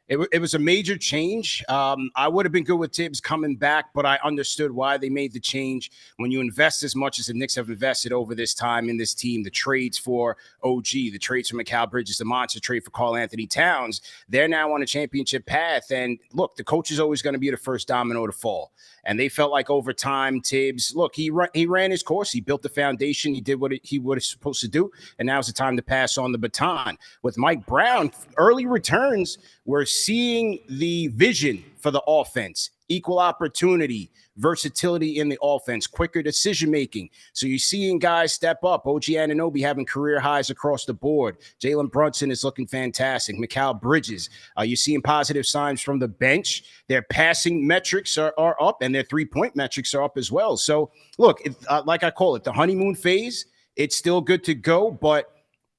It was a major change. I would have been good with Tibbs coming back, but I understood why they made the change. When you invest as much as the Knicks have invested over this time in this team, the trades for OG, the trades for Mikal Bridges, the monster trade for Karl Anthony Towns, they're now on a championship path. And look, the coach is always going to be the first domino to fall. And they felt like over time, Tibbs, look, he ran his course. He built the foundation. He did what he was supposed to do. And now's the time to pass on the baton. With Mike Brown, early returns, we're seeing the vision for the offense, equal opportunity, versatility in the offense, quicker decision-making. So you're seeing guys step up. OG Anunoby having career highs across the board. Jalen Brunson is looking fantastic. Mikal Bridges, you're seeing positive signs from the bench. Their passing metrics are up, and their three-point metrics are up as well. So, look, like I call it, the honeymoon phase, it's still good to go, but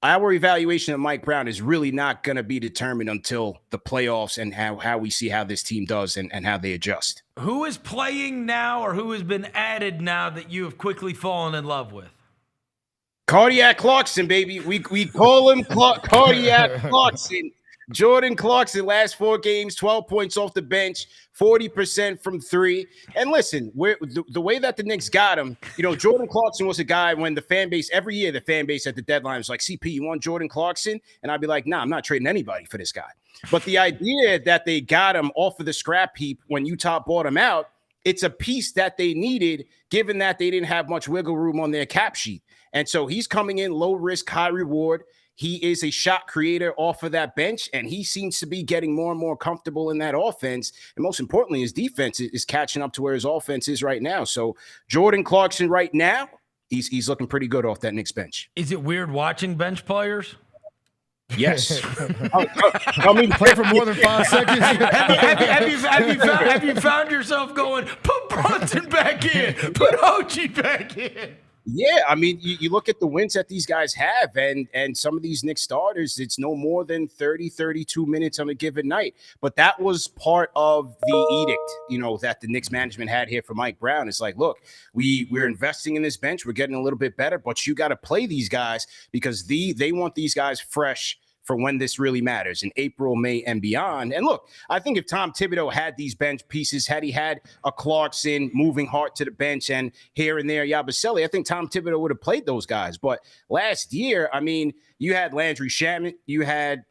our evaluation of Mike Brown is really not going to be determined until the playoffs and how we see how this team does and how they adjust. Who is playing now or who has been added now that you have quickly fallen in love with? Cardiac Clarkson, baby. We call him Cardiac Clarkson. Jordan Clarkson, last 4 games, 12 points off the bench, 40% from 3. And listen, the way that the Knicks got him, Jordan Clarkson was a guy when the fan base, every year the fan base at the deadline was like, CP, you want Jordan Clarkson? And I'd be like, nah, I'm not trading anybody for this guy. But the idea that they got him off of the scrap heap when Utah bought him out, it's a piece that they needed, given that they didn't have much wiggle room on their cap sheet. And so he's coming in low risk, high reward. He is a shot creator off of that bench, and he seems to be getting more and more comfortable in that offense. And most importantly, his defense is catching up to where his offense is right now. So Jordan Clarkson right now, he's looking pretty good off that Knicks bench. Is it weird watching bench players? Yes. I mean, play for more than 5 seconds. Have you found yourself going, put Brunson back in, put OG back in? Yeah, I mean, you look at the wins that these guys have, and some of these Knicks starters, it's no more than 30, 32 minutes on a given night. But that was part of the edict, that the Knicks management had here for Mike Brown. It's like, look, we're investing in this bench. We're getting a little bit better, but you got to play these guys because they want these guys fresh for when this really matters in April, May, and beyond. And look, I think if Tom Thibodeau had these bench pieces, had he had a Clarkson moving Hart to the bench and here and there Yabusele, I think Tom Thibodeau would have played those guys. But last year, I mean, you had Landry Shamet, you had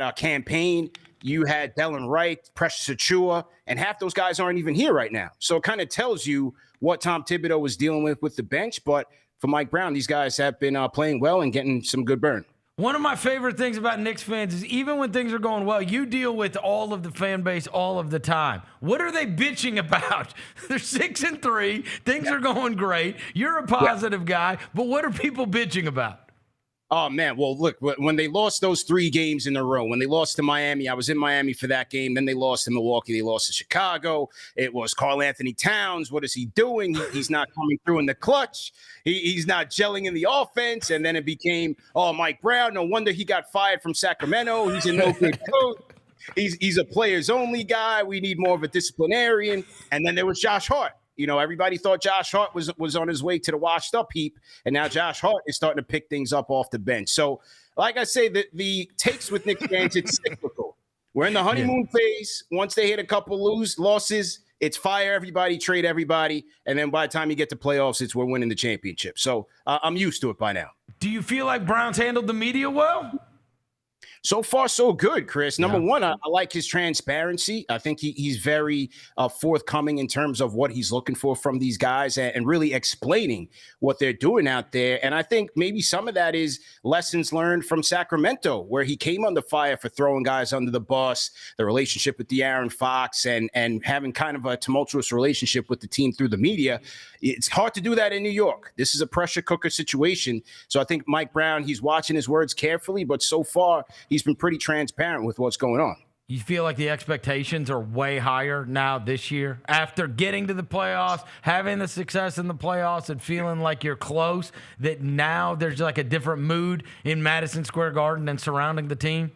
a Campaign, you had Delon Wright, Precious Achiuwa, and half those guys aren't even here right now. So it kind of tells you what Tom Thibodeau was dealing with the bench. But for Mike Brown, these guys have been playing well and getting some good burn. One of my favorite things about Knicks fans is even when things are going well, you deal with all of the fan base all of the time. What are they bitching about? They're 6-3. Things are going great. You're a positive guy, but what are people bitching about? Oh, man. Well, look, when they lost those 3 games in a row, when they lost to Miami, I was in Miami for that game. Then they lost to Milwaukee. They lost to Chicago. It was Karl Anthony Towns. What is he doing? He's not coming through in the clutch. He's not gelling in the offense. And then it became, Mike Brown. No wonder he got fired from Sacramento. He's a no good coach. He's a players only guy. We need more of a disciplinarian. And then there was Josh Hart. Everybody thought Josh Hart was on his way to the washed up heap. And now Josh Hart is starting to pick things up off the bench. So, like I say, the takes with Knicks fans, it's cyclical. We're in the honeymoon phase. Once they hit a couple losses, it's fire everybody, trade everybody. And then by the time you get to playoffs, it's we're winning the championship. So I'm used to it by now. Do you feel like Brown's handled the media well? So far, so good, Chris. Number one, I like his transparency. I think he's very forthcoming in terms of what he's looking for from these guys and really explaining what they're doing out there. And I think maybe some of that is lessons learned from Sacramento, where he came under fire for throwing guys under the bus, the relationship with De'Aaron Fox, and having kind of a tumultuous relationship with the team through the media. It's hard to do that in New York. This is a pressure cooker situation. So I think Mike Brown, he's watching his words carefully, but so far, he's been pretty transparent with what's going on. You feel like the expectations are way higher now this year after getting to the playoffs, having the success in the playoffs and feeling like you're close, that now there's like a different mood in Madison Square Garden and surrounding the team?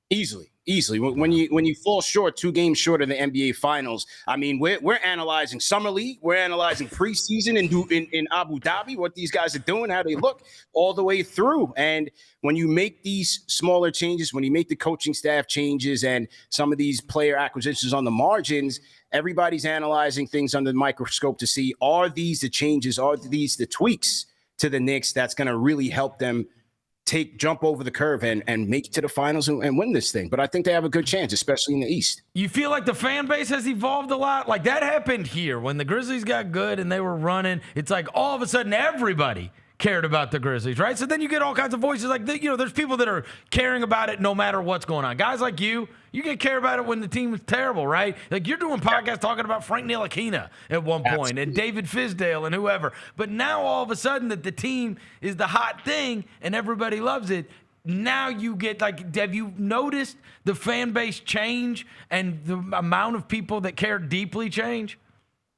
Easily. When you fall short, 2 games short of the NBA Finals, I mean, we're analyzing Summer League, we're analyzing preseason in Abu Dhabi, what these guys are doing, how they look all the way through. And when you make these smaller changes, when you make the coaching staff changes and some of these player acquisitions on the margins, everybody's analyzing things under the microscope to see, are these the changes, are these the tweaks to the Knicks that's going to really help them jump over the curve and make it to the finals and win this thing. But I think they have a good chance, especially in the East. You feel like the fan base has evolved a lot? Like that happened here when the Grizzlies got good and they were running. It's like all of a sudden everybody cared about the Grizzlies, right? So then you get all kinds of voices like, there's people that are caring about it no matter what's going on. Guys like you get care about it when the team is terrible, right? Like you're doing podcasts talking about Frank Ntilikina at one point and David Fizdale and whoever. But now all of a sudden that the team is the hot thing and everybody loves it, now you get like, have you noticed the fan base change and the amount of people that care deeply change?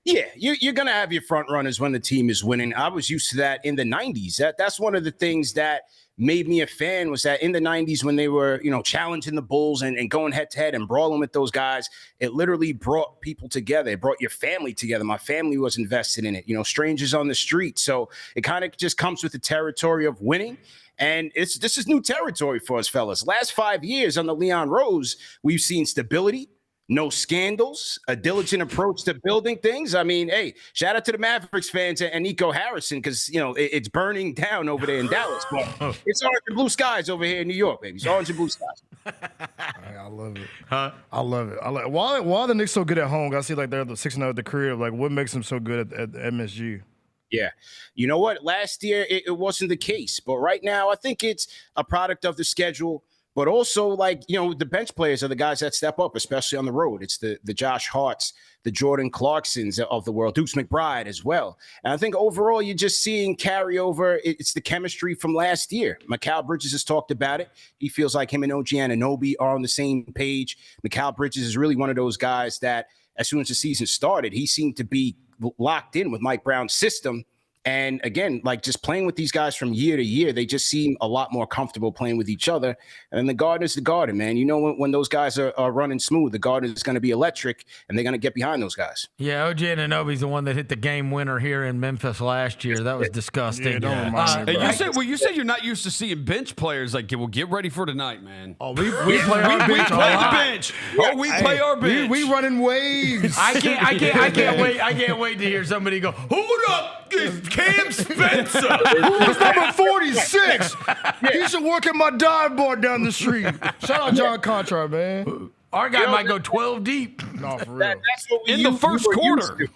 Yeah, you're going to have your front runners when the team is winning. I was used to that in the 90s. That's one of the things that made me a fan, was that in the 90s when they were, challenging the Bulls and going head to head and brawling with those guys, it literally brought people together. It brought your family together. My family was invested in it, strangers on the street. So it kind of just comes with the territory of winning. And this is new territory for us, fellas. Last 5 years under Leon Rose, we've seen stability, no scandals, a diligent approach to building things. I mean, hey, shout out to the Mavericks fans and Nico Harrison, because, it's burning down over there in Dallas. But it's orange and blue skies over here in New York, baby. It's orange and blue skies. I love it. I love it. Why are the Knicks so good at home? I see like they're the 6-0 at the crib. Like, what makes them so good at MSG? Yeah. You know what? Last year, it wasn't the case. But right now, I think it's a product of the schedule. But also, the bench players are the guys that step up, especially on the road. It's the Josh Harts, the Jordan Clarksons of the world, Deuce McBride as well. And I think overall, you're just seeing carryover. It's the chemistry from last year. Mikal Bridges has talked about it. He feels like him and OG Anunoby are on the same page. Mikal Bridges is really one of those guys that, as soon as the season started, he seemed to be locked in with Mike Brown's system. And again, just playing with these guys from year to year, they just seem a lot more comfortable playing with each other. And the Garden is the Garden, man. When those guys are running smooth, the Garden is going to be electric, and they're going to get behind those guys. Yeah, OG Anunoby's the one that hit the game winner here in Memphis last year. That was disgusting. You said you're not used to seeing bench players. Get ready for tonight, man. Oh, we play our bench. We play the bench. We play our bench. We running waves. I can't wait to hear somebody go, hold up. It's Cam Spencer. Who's number 46? He should work at my dive bar down the street. Shout out John Contra, man. Our guy might go 12 deep. No, for real. That's what in the first quarter.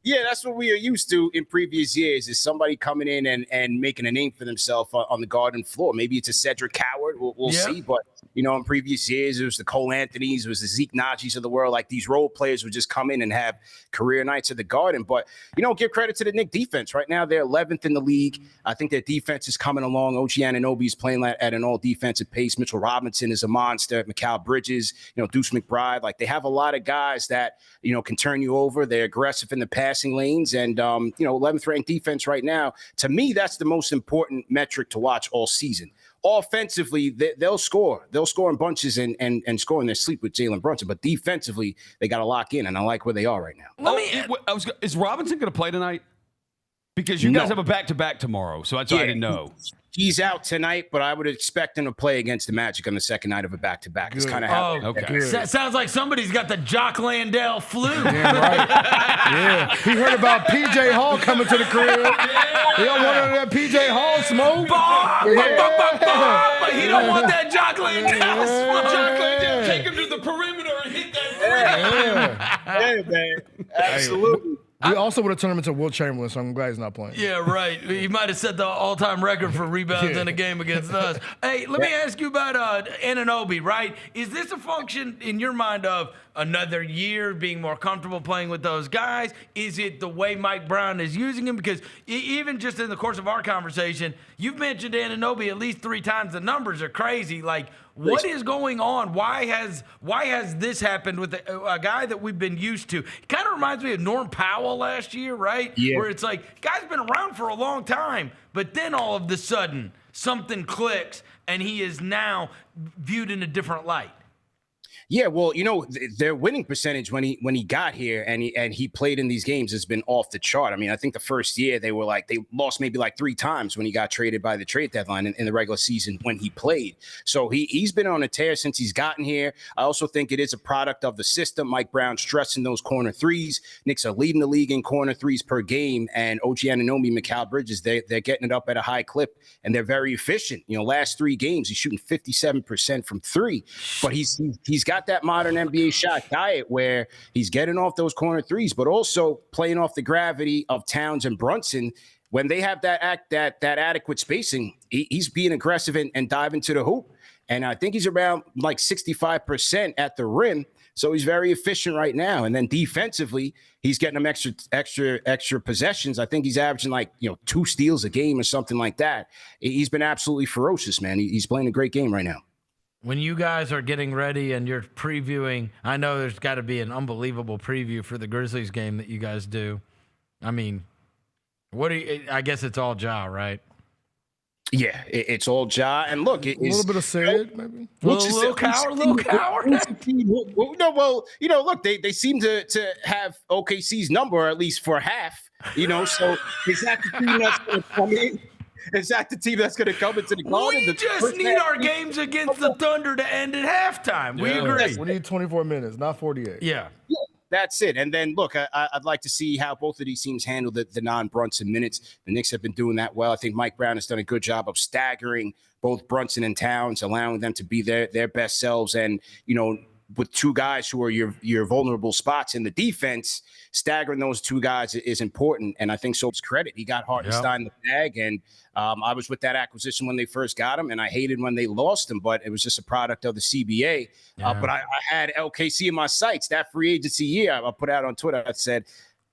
Yeah, that's what we are used to in previous years, is somebody coming in and making a name for themselves on the Garden floor. Maybe it's a Cedric Howard. We'll see. But, in previous years, it was the Cole Anthonys, it was the Zeke Najis of the world. Like, these role players would just come in and have career nights at the Garden. But, give credit to the Knicks defense. Right now, they're 11th in the league. I think their defense is coming along. OG Anunoby is playing at an all-defensive pace. Mitchell Robinson is a monster. Mikal Bridges, Deuce McBride. Like, they have a lot of guys that, can turn you over. They're aggressive in the passing lanes. And, 11th ranked defense right now. To me, that's the most important metric to watch all season. Offensively, they'll score. They'll score in bunches and score in their sleep with Jalen Brunson. But defensively, they got to lock in, and I like where they are right now. Is Robinson going to play tonight? Because you guys have a back-to-back tomorrow, so that's why I didn't know. He's out tonight, but I would expect him to play against the Magic on the second night of a back-to-back. It's kind of how. Okay. Sounds like somebody's got the Jock Landale flu. Damn right. Yeah. He heard about P.J. Hall coming to the crib. He don't want none of that P.J. Hall smoke. But he don't want that Jock Landale smoke. Jock Landale, take him to the perimeter and hit that Yeah, man. Absolutely. We also would have turned him into Will Chamberlain, so I'm glad he's not playing. Yeah, right. He might have set the all-time record for rebounds in a game against us. Hey, let me ask you about Anunoby, right? Is this a function in your mind of another year being more comfortable playing with those guys? Is it the way Mike Brown is using him? Because even just in the course of our conversation, you've mentioned Anunoby at least 3 times. The numbers are crazy. Like, what is going on? Why has this happened with a guy that we've been used to? It kind of reminds me of Norm Powell last year, right? Yeah. Where it's like, guy's been around for a long time, but then all of a sudden something clicks and he is now viewed in a different light. Yeah, well, their winning percentage when he got here and he played in these games has been off the chart. I mean, I think the first year they lost maybe 3 times when he got traded by the trade deadline in the regular season when he played. So he's been on a tear since he's gotten here. I also think it is a product of the system. Mike Brown stressing those corner threes. Knicks are leading the league in corner threes per game, and OG Anunoby, Mikal Bridges, they're getting it up at a high clip, and they're very efficient. Last 3 games he's shooting 57% from 3, but he's got that modern NBA shot diet where he's getting off those corner threes, but also playing off the gravity of Towns and Brunson. When they have that adequate spacing, he's being aggressive and diving to the hoop. And I think he's around 65% at the rim. So he's very efficient right now. And then defensively, he's getting them extra possessions. I think he's averaging 2 steals a game or something like that. He's been absolutely ferocious, man. He's playing a great game right now. When you guys are getting ready and you're previewing, I know there's got to be an unbelievable preview for the Grizzlies game that you guys do. I mean, I guess it's all Ja, right? Yeah, it's all Ja. And look, a little bit of Sid, maybe. Little coward. No, well, look, they seem to have OKC's number, or at least for half, so is that the team that's going to come in? Is that the team that's going to come into the Garden? We just need our games against the Thunder to end at halftime. We agree. We need 24 minutes, not 48. Yeah. That's it. And then, look, I'd like to see how both of these teams handle the non-Brunson minutes. The Knicks have been doing that well. I think Mike Brown has done a good job of staggering both Brunson and Towns, allowing them to be their best selves. And, with 2 guys who are your vulnerable spots in the defense, staggering those 2 guys is important. And I think so. It's credit. He got Hartenstein the bag. And I was with that acquisition when they first got him, and I hated when they lost him, but it was just a product of the CBA. But I had LKC in my sights. That free agency year, I put out on Twitter, I said,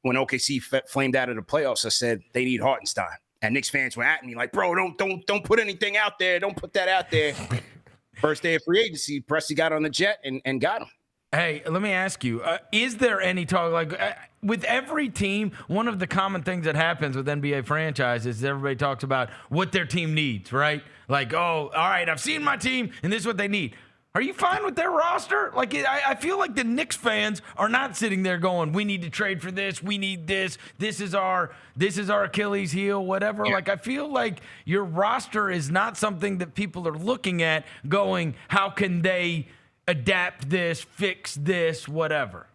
when OKC flamed out of the playoffs, I said, they need Hartenstein. And Knicks fans were at me like, bro, don't put anything out there. Don't put that out there. First day of free agency, Presti got on the jet and got him. Hey, let me ask you, is there any talk, with every team, one of the common things that happens with NBA franchises is everybody talks about what their team needs, right? Like, oh, all right, I've seen my team, and this is what they need. Are you fine with their roster? I feel like the Knicks fans are not sitting there going, we need to trade for this, we need this, this is our Achilles heel, whatever. Yeah. I feel like your roster is not something that people are looking at going, how can they adapt this, fix this, whatever.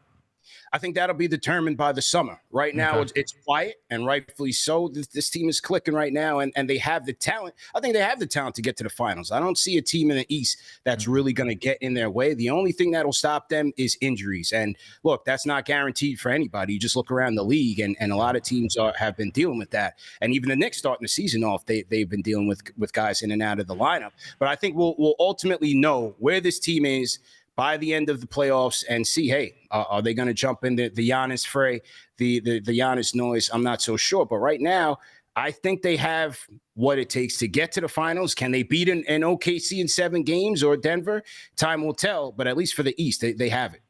I think that'll be determined by the summer. Right now, it's quiet, and rightfully so. This team is clicking right now, and they have the talent. I think they have the talent to get to the finals. I don't see a team in the East that's really going to get in their way. The only thing that'll stop them is injuries. And look, that's not guaranteed for anybody. You just look around the league, and a lot of teams have been dealing with that. And even the Knicks starting the season off, they've been dealing with guys in and out of the lineup. But I think we'll ultimately know where this team is by the end of the playoffs and see, hey, are they going to jump in the Giannis fray, the Giannis noise? I'm not so sure. But right now, I think they have what it takes to get to the finals. Can they beat an OKC in 7 games or Denver? Time will tell. But at least for the East, they have it.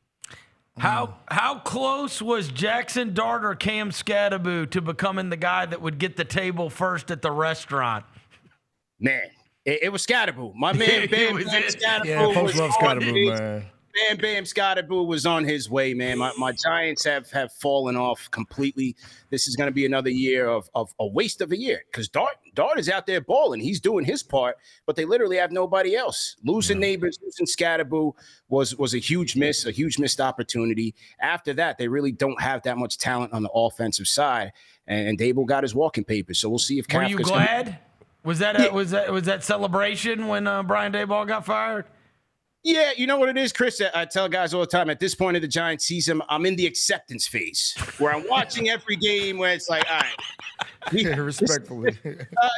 How close was Jackson Dart or Cam Scatterbo to becoming the guy that would get the table first at the restaurant? Man. It was Scatterbo. My man, Ben Scatterbo. Yeah, folks love Scatterbo, man. Bam Scottaboo was on his way, man. My Giants have fallen off completely. This is going to be another year of a waste of a year because Dart is out there balling. He's doing his part, but they literally have nobody else. Losing Neighbors, losing Scottaboo was a huge miss, a huge missed opportunity. After that, they really don't have that much talent on the offensive side, and Dable got his walking papers. So we'll see if Kafka's Were you glad? Was that celebration when Brian Daboll got fired? Yeah, you know what it is, Chris? I tell guys all the time, at this point of the Giants season, I'm in the acceptance phase where I'm watching every game where it's like, all right. Respectfully.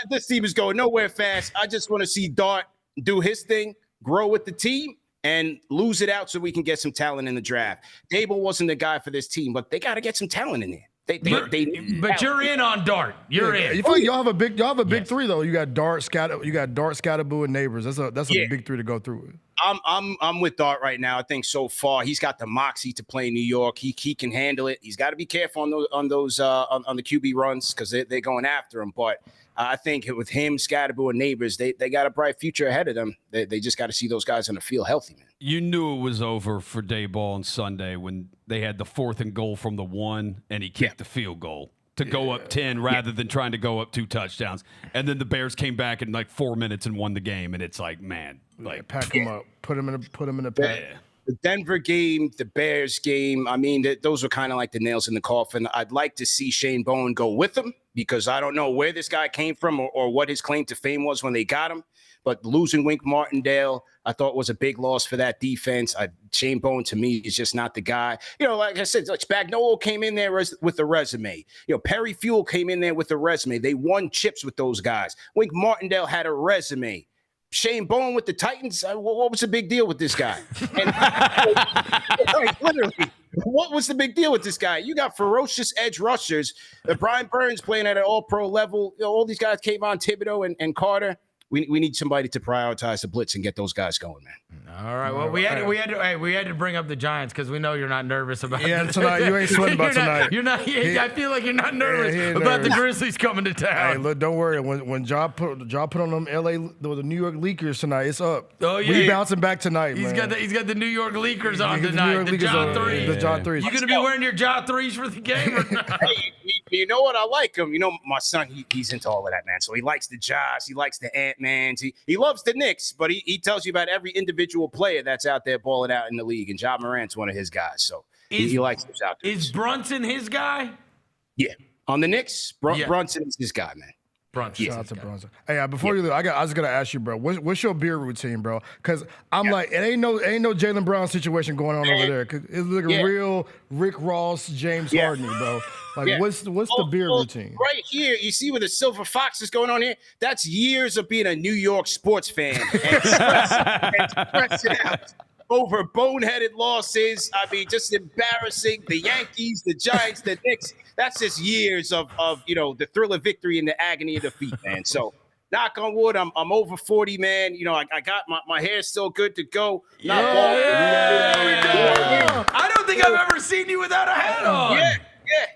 This team is going nowhere fast. I just want to see Dart do his thing, grow with the team, and lose it out so we can get some talent in the draft. Dable wasn't the guy for this team, but they got to get some talent in there. But you're in on Dart. You're in. You feel like y'all have a big three though. You got Dart, Scottaboo, and Neighbors. That's a big three to go through with. I'm with Dart right now. I think so far he's got the moxie to play in New York. He can handle it. He's got to be careful on the QB runs because they're going after him. But I think with him, Scottaboo, and Neighbors, they got a bright future ahead of them. They just got to see those guys on the field healthy, man. You knew it was over for Daboll on Sunday when they had the 4th and goal from the 1 and he kicked the field goal to go up 10 rather than trying to go up 2 touchdowns. And then the Bears came back in like 4 minutes and won the game. And it's like, man, like pack him up, put him in a pack. Yeah. The Denver game, the Bears game, I mean, those were kind of like the nails in the coffin. I'd like to see Shane Bowen go with him because I don't know where this guy came from or what his claim to fame was when they got him. But losing Wink Martindale, I thought was a big loss for that defense. Shane Bowen, to me, is just not the guy. You know, like I said, like Spagnuolo came in there with a resume. You know, Perry Fuel came in there with a resume. They won chips with those guys. Wink Martindale had a resume. Shane Bowen with the Titans, what was the big deal with this guy? And, like, literally, what was the big deal with this guy? You got ferocious edge rushers. Brian Burns playing at an all-pro level. You know, all these guys, Kayvon Thibodeau and Carter. We need somebody to prioritize the blitz and get those guys going, man. All right. Well, we had to bring up the Giants because we know you're not nervous about. Yeah, tonight you ain't sweating about tonight. You're not. I feel like you're not nervous about the Grizzlies coming to town. Hey, look, don't worry. When Ja put on them the New York Leakers tonight, it's up. Oh yeah, we bouncing back tonight. He's man. got the New York Leakers on tonight. The Ja 3. The Ja 3. You gonna be wearing your Ja 3s for the game? Or not? Hey, you know what? I like him. You know, my son, he's into all of that, man. So he likes the Jaws. He likes the Ant-Mans. He loves the Knicks, but he tells you about every individual player that's out there balling out in the league. And Ja Morant's one of his guys. So he likes those out there. Is Brunson his guy? Yeah. On the Knicks, Brunson is his guy, man. Brunson. Shout out to Brunson. Hey, before you leave, I was gonna ask you, bro. What's your beer routine, bro? Because I'm like, it ain't no Jaylen Brown situation going on over there. Cause it's like a real Rick Ross, James Harden, bro. Like, what's the beer routine? Right here, you see where the Silver Fox is going on here? That's years of being a New York sports fan and stressing out over boneheaded losses. I mean, just embarrassing. The Yankees, the Giants, the Knicks. That's just years of the thrill of victory and the agony of defeat, man. So, knock on wood, I'm over 40, man. You know, I got my hair's still good to go. I don't think I've ever seen you without a hat on.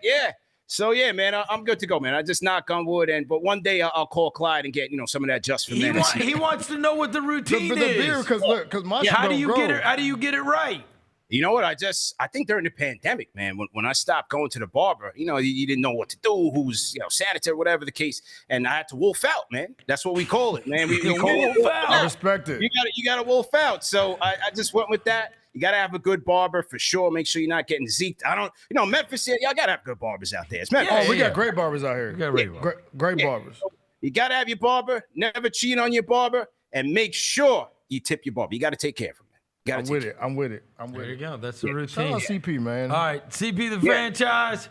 Yeah. So, yeah, man, I'm good to go, man. I just knock on wood. But one day I'll call Clyde and get, some of that just for men. He wants to know what the routine is. The beer, because my how do you get it right? You know what? I think during the pandemic, man, when I stopped going to the barber, you didn't know what to do, who's, sanitary, whatever the case. And I had to wolf out, man. That's what we call it, man. We call it wolf out. I respect it. You got to wolf out. So I just went with that. You got to have a good barber for sure. Make sure you're not getting zeked. Memphis, y'all got to have good barbers out there. It's Memphis. We got great barbers out here. Great barbers. So you got to have your barber. Never cheat on your barber. And make sure you tip your barber. You got to take care of him. I'm with it. There you go. That's the routine. Shout out CP, man. All right, CP, the franchise.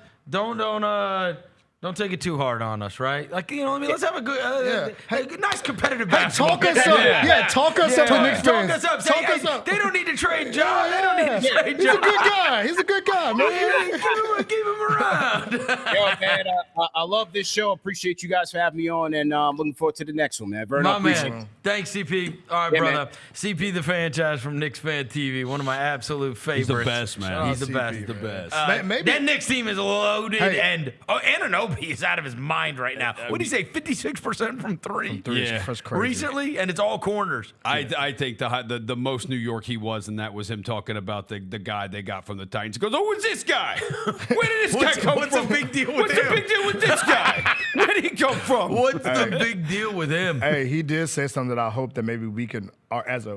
Don't take it too hard on us, right? Like, let's have a good, nice competitive basketball. Talk us up. Talk us up to Knicks fans. Talk us up. They don't need to trade Ja. They don't need straight He's job. a good guy. He's a good guy, man. Keep him around. Yo, man, I love this show. Appreciate you guys for having me on, and I'm looking forward to the next one, man. Vernon, My appreciate man. it. Thanks, CP. All right, Yeah, brother. man. CP the Fanchise from Knicks Fan TV, one of my absolute favorites. He's the best, man. He's the CP, best. man. The best. Maybe That Knicks team is loaded, Hey. and Anunoby is out of his mind right now. What did he say? 56% from three. Yeah. That's crazy. Recently, and it's all corners. I think the most New York he was, and that was him talking about the guy they got from the Titans. He goes, "Oh, who's this guy? Where did this guy come what's from? the big deal with What's him? the big deal with this guy? Where did he come from?" What's the big deal with him? Hey, he did say something that I hope that maybe we can,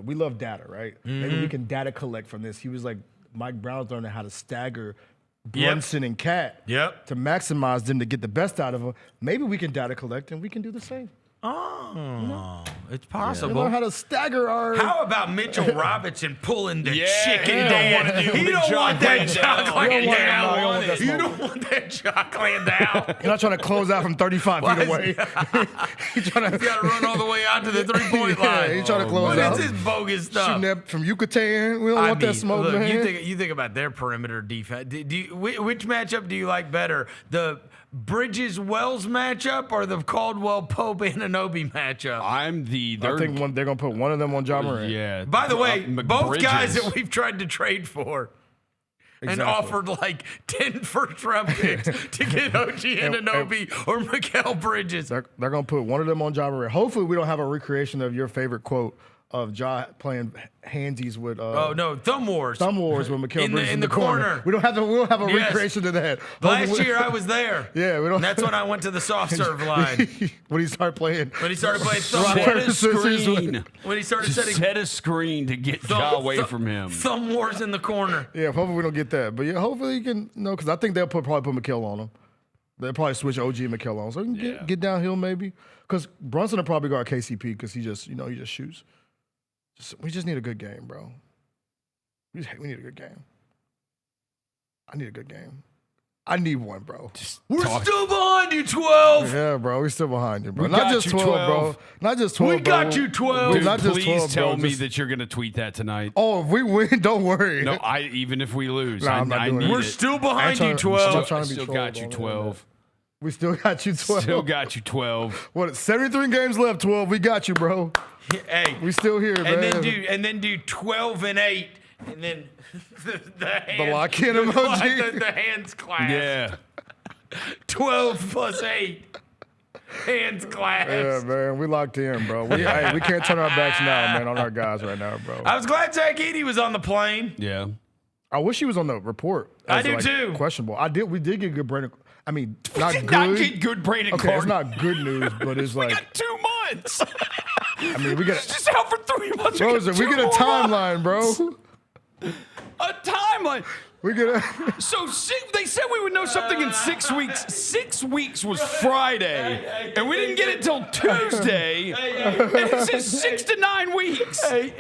we love data, right? Maybe we can data collect from this. He was like, Mike Brown's learning how to stagger Brunson and Cat to maximize them to get the best out of them. Maybe we can data collect and we can do the same. Oh, it's We possible. learn how to stagger our. How about Mitchell Robinson pulling the Yeah, chicken he don't down? wanna do He the don't jock want that laying jock down. laying You don't want- down. no, you don't want that You smoke. don't want that jock laying down. You're not trying to close out from 35 feet away. He's trying to You got to run all the way out to the three-point line. He's trying to close What out. is this bogus stuff? Shooting that from Yucatan. We don't want that smoke, look, man. You think about their perimeter defense. Which matchup do you like better? The Bridges-Wells matchup or the Caldwell-Pope-Anunoby matchup? I think they're going to put one of them on Ja Morant. Yeah. By the way, both Bridges. guys that we've tried to trade for and offered like 10 first-round picks to get OG Anunoby or Mikal Bridges. They're going to put one of them on Ja Morant. Hopefully, we don't have a recreation of your favorite quote of Ja playing handsies with. Oh no, Thumb Wars. Thumb Wars with Mikal Bridges in the corner. We don't have a Yes. recreation of that. Last Hopefully- year I was there. Yeah, we don't. And that's when I went to the soft serve line. when he started playing. When he started playing thumb Rock, Set paper, a scissors. screen. When he started Just setting set a screen to get Ja away from him. Thumb Wars in the corner. Yeah, hopefully we don't get that. But yeah, hopefully you can. No, because I think they'll probably put Mikal on him. They'll probably switch OG and Mikal on, so we can get downhill maybe. Because Brunson will probably guard KCP because he just shoots. We just need a good game, bro. We need a good game. I need a good game. I need one, bro. We're still behind you, 12. Yeah, bro. We're still behind you, bro. We Not got just you, 12, bro. Not just 12, We bro. got you, 12. Dude, Not just please 12, tell bro. me Just- that you're going to tweet that tonight. Oh, if we win, don't worry. No, even if we lose, Nah, I'm not I doing need it. We're it. still I behind ain't you, trying- 12. I'm trying to be Still trolled got you, on it, 12. We still got you 12. Still got you, 12. What? 73 games left, 12. We got you, bro. Hey, We still here, man. and then do 12 and 8, and then the hands, lock-in emoji. the hands class. Yeah. 12 plus 8. Hands class. Yeah, man. We locked in, bro. We can't turn our backs now, man, on our guys right now, bro. I was glad Zach Edey was on the plane. Yeah. I wish he was on the report. I as, do like, too. Questionable. We did get good Brandon. I mean, not Did good. not get good Brandon Okay, Clarke. it's not good news, but it's like, got 2 months. I mean, we got Just out for 3 months. bro, we get a timeline, bro. A timeline. We get a. So they said we would know something in 6 weeks. 6 weeks was Friday, and we didn't get it till Tuesday. And it says 6 to 9 weeks. They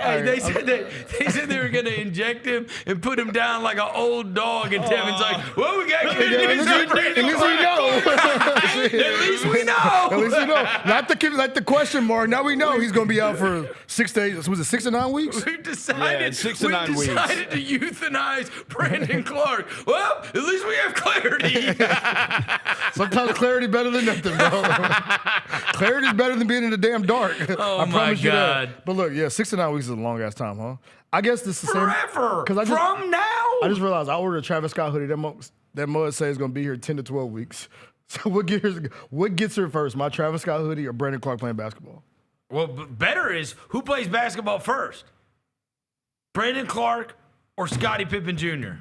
said they were going to inject him and put him down like an old dog. And Devin's like, well, we got good news. At least we know. At least we know. At least we know. Not the question mark. Now we know he's going to be out for 6 to 8. Was it 6 to 9 weeks? We've decided, Yeah, 6 to 9 weeks. decided to euthanize Brandon Clarke. Well, at least we have clarity. Sometimes clarity better than nothing, bro. Clarity's better than being in the damn dark. Oh, I my promise you God. that. But look, yeah, 6 to 9 weeks is a long ass time, huh? I guess this is the same. Forever. Because From now. I just realized I ordered a Travis Scott hoodie. That mud says it's gonna be here 10 to 12 weeks. So what gets her first? My Travis Scott hoodie or Brandon Clarke playing basketball? Well, better is who plays basketball first? Brandon Clarke or Scottie Pippen Jr.?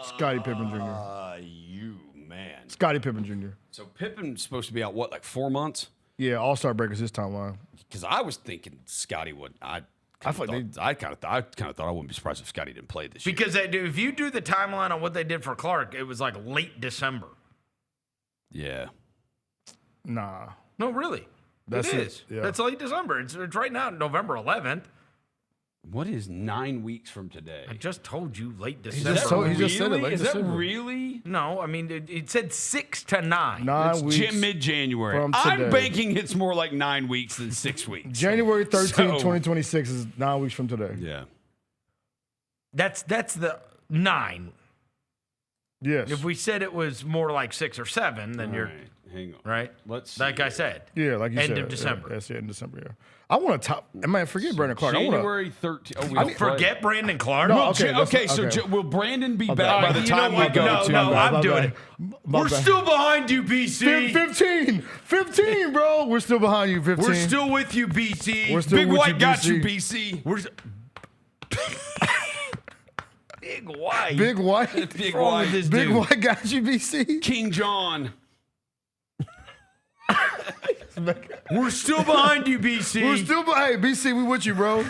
Scottie Pippen Jr. Man. Scottie Pippen Jr. So Pippen's supposed to be out, what, like 4 months? Yeah, All-Star break is his timeline. Because I was thinking Scotty would. I kind of thought I wouldn't be surprised if Scotty didn't play this year. Because if you do the timeline on what they did for Clarke, it was like late December. Yeah. Nah. No, really. That's it it, is. yeah. That's late December. It's right now, November 11th. What is 9 weeks from today? I just told you late He December. just said it. Late Is that December. really? No, I mean, it said 6 to 9. 9 It's weeks. mid-January. from I'm today. banking it's more like 9 weeks than 6 weeks. January 13th, So- 2026 is 9 weeks from today. Yeah. That's the 9. Yes. If we said it was more like 6 or 7, then you're hang on. Right. Let's like I said. Yeah, like you said. End of December. That's it, end of December. Yeah. I want to top. Man, forget Brandon Clarke. January 13th. Oh, we I don't forget Brandon Clarke. No, Well, okay, so will Brandon be back by the you time know we what? go? No, I'm doing it. My We're bad. still behind you, BC. 15, bro. We're still behind you. 15. We're still with you, BC. We're still Big with White you, got you, BC. BC. We're Big White. Big White. Big What's wrong White. with this Big dude? White got you, BC. King John. We're still behind you, BC. We're still behind. BC, we with you, bro.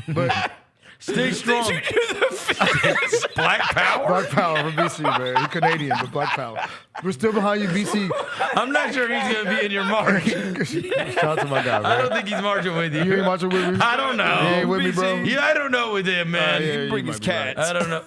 But Stay strong. Did you do the face? Black Power? Black Power from BC, man. He's Canadian, but Black Power. We're still behind you, BC. I'm not sure he's going to be in your march. Shout out to my guy, man. I don't think he's marching with you. You ain't marching with me? I don't know. You ain't with me, bro? Yeah, I don't know with him, man. Yeah, Bring you his might be right. cats. I don't know.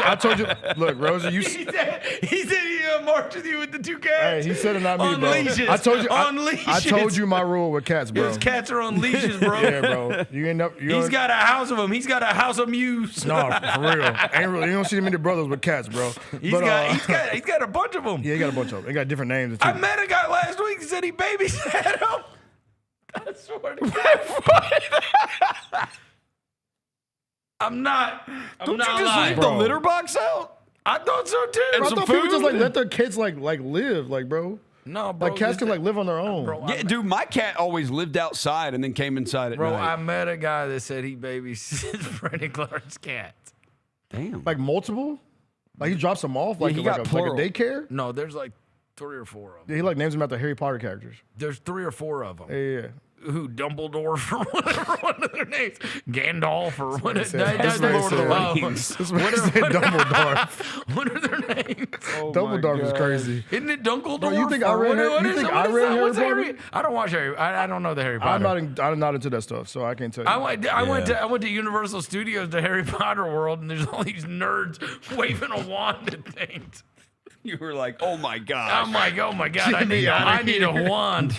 I told you. Look, Rosa, you. He said he'll march with you with the 2 cats. Hey, he said it, not me, on bro. Leashes. I told you. On leashes. I told you my rule with cats, bro. His cats are on leashes, bro. Yeah, bro. You ain't up. He's got a house of them. He's got a house of muse. No, for real. Ain't really. You don't see many brothers with cats, bro. He's But, got a bunch of them. Yeah, he got a bunch of them. They got different names. I met a guy last week that said he babysat him. I swear to God. I'm not Don't you just lying. leave the litter box out? I thought so too. I some thought people just food? let their kids like live, bro. No, bro. Like cats can live on their own. Bro, Yeah, dude, my cat always lived outside and then came inside at Bro, night. I met a guy that said he babysits Brandon Clarke's cat. Damn. Like multiple. Like he drops them off like, he like, got a plural. daycare. No, there's like 3 or 4 of them. Yeah, he like names them after Harry Potter characters. There's 3 or 4 of them. Yeah. Who, Dumbledore for whatever one of their names, Gandalf or what? That's what he said. Lord of the Rings. That's what he said, Dumbledore. What are their names? Dumbledore is crazy. Isn't it Dumbledore? Bro, you think I read Harry Potter? I don't watch Harry. I don't know the Harry Potter. I'm not into that stuff, so I can't tell you. I went to Universal Studios, the Harry Potter world, and there's all these nerds waving a wand at things. You were like, oh my gosh. I'm like, oh my God, I need a wand.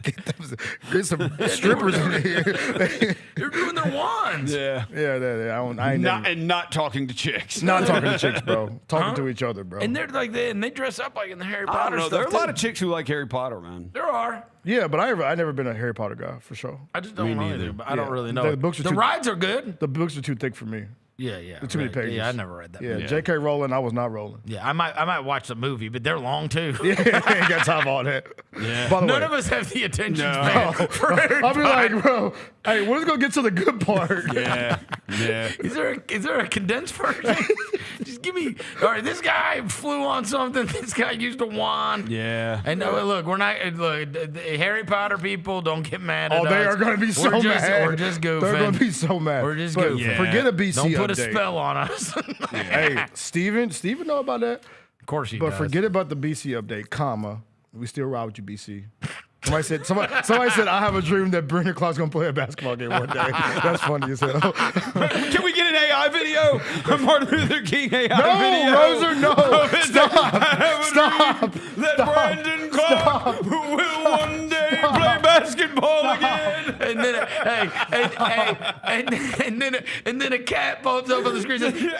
Get some strippers in here. They're doing their wands. Yeah. Yeah. I ain't not talking to chicks. not talking to chicks, bro. Talking to each other, bro. And they're like, they dress up like in the Harry I Potter don't know. stuff. There are a lot too. of chicks who like Harry Potter, man. There are. Yeah, but I never been a Harry Potter guy for sure. I just don't know either. But I don't really know. The it. books are the too- rides are good. The books are too thick for me. Yeah. Too many pages. Yeah, I never read that. Yeah, movie. J.K. Rowling, I was not rolling. Yeah, I might watch the movie, but they're long too. Yeah, I ain't got time for all that. Yeah. By the None way, of us have the attention span for Harry I'll be Potter. like, bro, hey, let's go get to the good part. Yeah. Is there a condensed version? Just give me. All right, this guy flew on something. This guy used a wand. Yeah. And look, we're not. Look, the Harry Potter people don't get mad at us. Oh, they are going to be so mad. We're just goofing. They're going to be so mad. We're just But goofing. Forget a BC Don't put update. a spell on us. Hey, Steven know about that? Of course he But does. forget about the BC update, comma. We still ride with you, BC. Somebody said, I have a dream that Brandon Clarke's going to play a basketball game one day. That's funny as hell. Can we get an AI video? A Martin Luther King AI video? Roser, no. Stop. That Brandon Clarke will one day play basketball again. And then and then a cat pops up on the screen and says,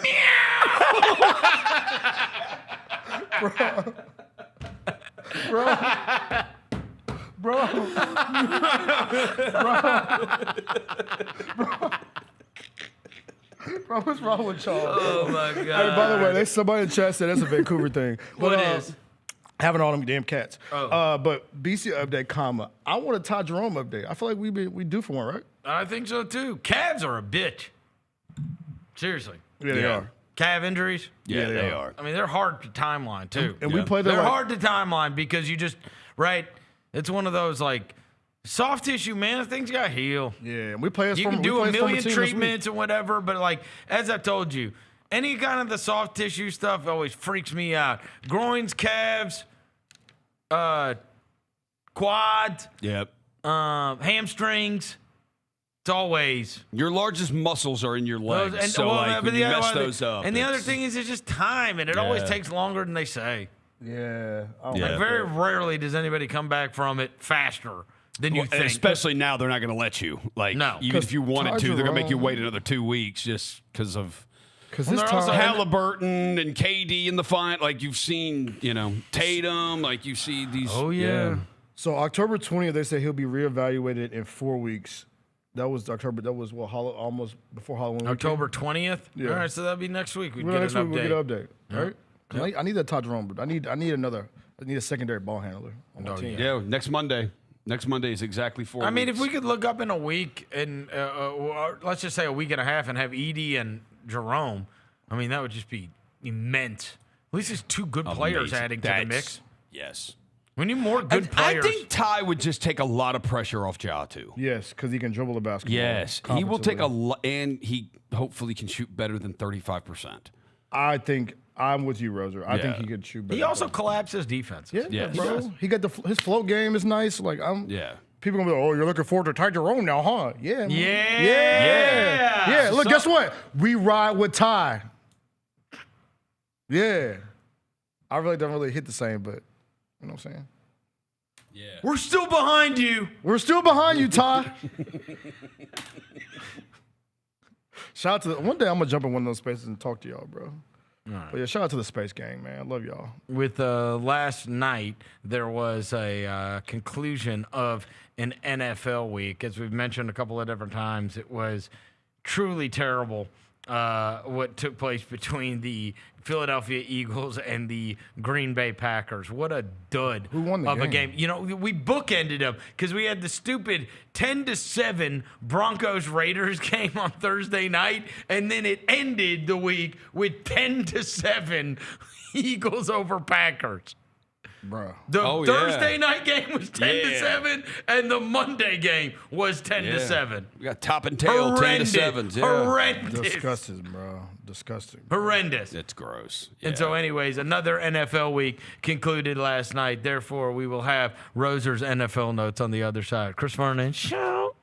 Bro, what's wrong with y'all? Oh my God. Hey, by the way, somebody in the chat said that's a Vancouver thing. But, What is? Having all them damn cats. Oh. But BC update, comma. I want a Todd Jerome update. I feel like we due for one, right? I think so too. Cavs are a bitch. Seriously. Yeah, they are. Calf injuries? Yeah, they are. I mean, they're hard to timeline too. And we play them They're like, hard to timeline because you just it's one of those like soft tissue, man. Things got to heal. Yeah, and we play as You from can we do play a as from million team this treatments and whatever, but like as I told you, any kind of the soft tissue stuff always freaks me out. Groins, calves, quads, Yep. hamstrings. It's always Your largest muscles are in your legs, and, so well, like but when you the mess other- those up. And the other it's- thing is, it's just time, and it always Yeah. takes longer than they say. week. Yeah. I don't Yeah. Like very rarely does anybody come back from it faster than you think. Especially now, they're not going to let you. Like, No. even if you wanted to, they're going to make you Jerome. wait another 2 weeks just because of this time, Halliburton and KD in the fight. Like, you've seen, Tatum. Like, you see these. Oh, yeah. So October 20th, they say he'll be reevaluated in 4 weeks. That was October. That was almost before Halloween. October 20th? Yeah. All right, so that'll be next week. We'll Next get week an we'll update. get an update. Right? I need that Todd Jerome, but I need a secondary ball handler on my team. Yeah, next Monday. Next Monday is exactly 4 weeks. I mean, if we could look up in a week and let's just say a week and a half and have Edie and Jerome, I mean, that would just be immense. At least it's 2 good players Amazing. adding to the mix. Yes. We need more good players. I think Ty would just take a lot of pressure off Ja, too. Yes, because he can dribble the basketball. Yes. He will take a lot, and he hopefully can shoot better than 35%. I think I'm with you, Roser. I think he could shoot better. He also collapses defense. Yeah, Yes. bro. He got his float game is nice. Like people gonna be like, oh, you're looking forward to Ty Jerome now, huh? Yeah. Man. Yeah. Look, guess what? We ride with Ty. Yeah. I really don't really hit the same, but you know what I'm saying? Yeah. We're still behind you. We're still behind you, Ty. Shout out to one day I'm gonna jump in one of those spaces and talk to y'all, bro. But yeah, shout out to the Space Gang, man. I love y'all. With last night, there was a conclusion of an NFL week. As we've mentioned a couple of different times, it was truly terrible what took place between the Philadelphia Eagles and the Green Bay Packers. What a dud of a game. You know, we bookended them because we had the stupid 10-7 Broncos-Raiders game on Thursday night, and then it ended the week with 10-7 Eagles over Packers. Bro. The Thursday night game was 10-7, and the Monday game was 10-7. We got top and tail 10-7s. Yeah. Horrendous. Disgusting, bro. Disgusting. Horrendous. It's gross. And so, anyways, another NFL week concluded last night. Therefore, we will have Roser's NFL notes on the other side. Chris Vernon Show.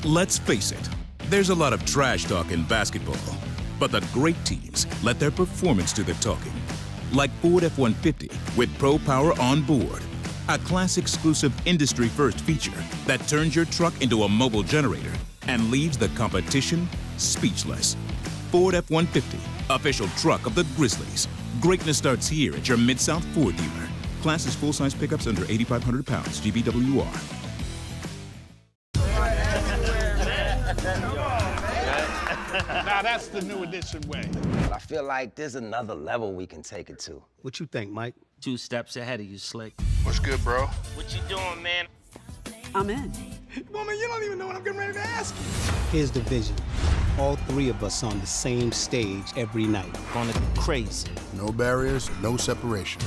Let's face it, there's a lot of trash talk in basketball, but the great teams let their performance do the talking. Like Ford F-150 with Pro Power on board, a class-exclusive industry-first feature that turns your truck into a mobile generator and leaves the competition speechless. Ford F-150, official truck of the Grizzlies. Greatness starts here at your Mid-South Ford dealer. Class is full-size pickups under 8,500 pounds, GBWR. Now that's the new edition way. I feel like there's another level we can take it to. What you think, Mike? 2 steps ahead of you, Slick. What's good, bro? What you doing, man? I'm in. Woman, you don't even know what I'm getting ready to ask you. Here's the vision. All 3 of us on the same stage every night. Gonna go crazy. No barriers, no separation.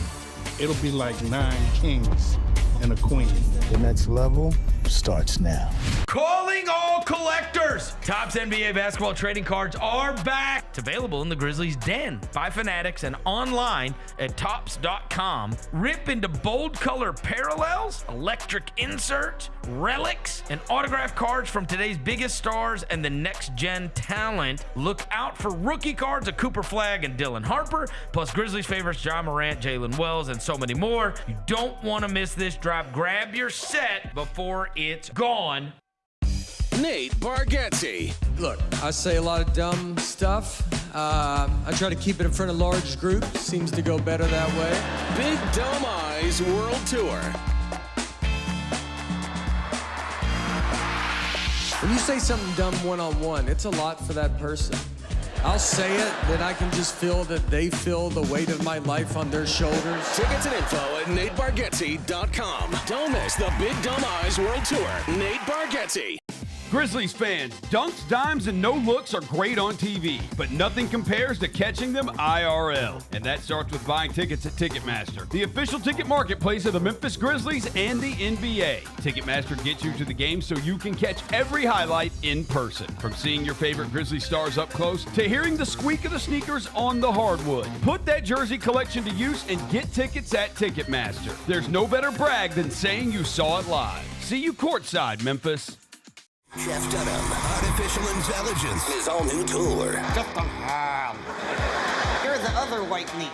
It'll be like 9 kings and a queen. The next level starts now. Calling all collectors. Topps NBA basketball trading cards are back. It's available in the Grizzlies Den by Fanatics and online at Topps.com. Rip into bold color parallels, electric inserts, relics, and autographed cards from today's biggest stars and the next gen talent. Look out for rookie cards of Cooper Flagg and Dylan Harper, plus Grizzlies favorites John Morant, Jalen Wells, and so many more. You don't want to miss this drop. Grab your set before it's gone. Nate Bargetti. Look, I say a lot of dumb stuff. I try to keep it in front of large groups. Seems to go better that way. Big Dumb Eyes World Tour. When you say something dumb one-on-one, it's a lot for that person. I'll say it, then I can just feel that they feel the weight of my life on their shoulders. Tickets and info at NateBargetti.com. Don't miss the Big Dumb Eyes World Tour. Nate Bargetti. Grizzlies fans, dunks, dimes, and no-looks are great on TV, but nothing compares to catching them IRL. And that starts with buying tickets at Ticketmaster, the official ticket marketplace of the Memphis Grizzlies and the NBA. Ticketmaster gets you to the game so you can catch every highlight in person. From seeing your favorite Grizzlies stars up close to hearing the squeak of the sneakers on the hardwood. Put that jersey collection to use and get tickets at Ticketmaster. There's no better brag than saying you saw it live. See you courtside, Memphis. Jeff Dunham, Artificial Intelligence, his all-new tour. You're the other white meat.